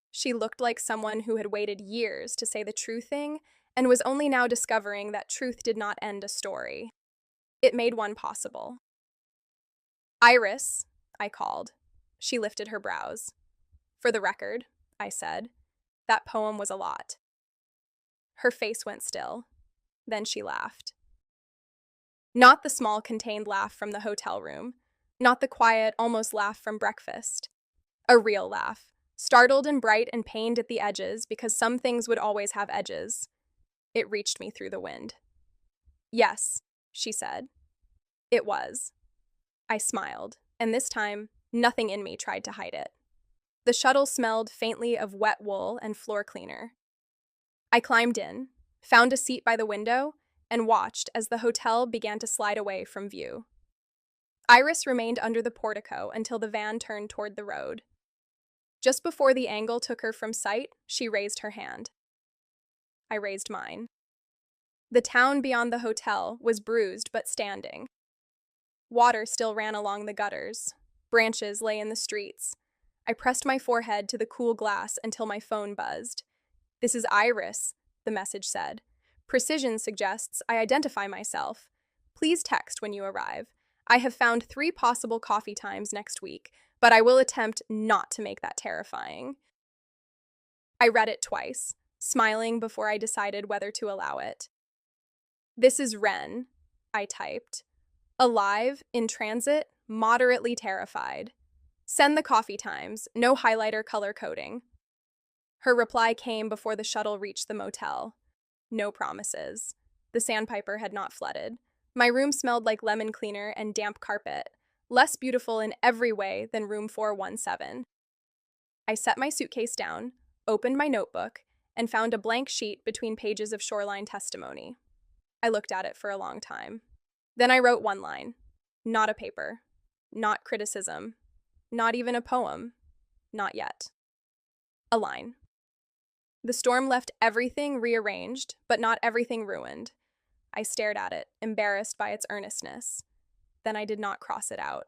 She looked like someone who had waited years to say the true thing and was only now discovering that truth did not end a story. It made one possible. Iris, I called. She lifted her brows. For the record, I said, that poem was a lot. Her face went still. Then she laughed. Not the small, contained laugh from the hotel room. Not the quiet, almost laugh from breakfast. A real laugh, startled and bright and pained at the edges because some things would always have edges. It reached me through the wind. Yes, she said. It was. I smiled, and this time, nothing in me tried to hide it. The shuttle smelled faintly of wet wool and floor cleaner. I climbed in, found a seat by the window, and watched as the hotel began to slide away from view. Iris remained under the portico until the van turned toward the road. Just before the angle took her from sight, she raised her hand. I raised mine. The town beyond the hotel was bruised but standing. Water still ran along the gutters. Branches lay in the streets. I pressed my forehead to the cool glass until my phone buzzed. This is Iris, the message said. Precision suggests I identify myself. Please text when you arrive. I have found 3 possible coffee times next week, but I will attempt not to make that terrifying. I read it twice, smiling before I decided whether to allow it. This is Wren, I typed. Alive, in transit, moderately terrified. Send the coffee times, no highlighter color coding. Her reply came before the shuttle reached the motel. No promises. The sandpiper had not flooded. My room smelled like lemon cleaner and damp carpet, less beautiful in every way than room 417. I set my suitcase down, opened my notebook, and found a blank sheet between pages of shoreline testimony. I looked at it for a long time. Then I wrote one line. Not a paper. Not criticism. Not even a poem. Not yet. A line. The storm left everything rearranged, but not everything ruined. I stared at it, embarrassed by its earnestness. Then I did not cross it out.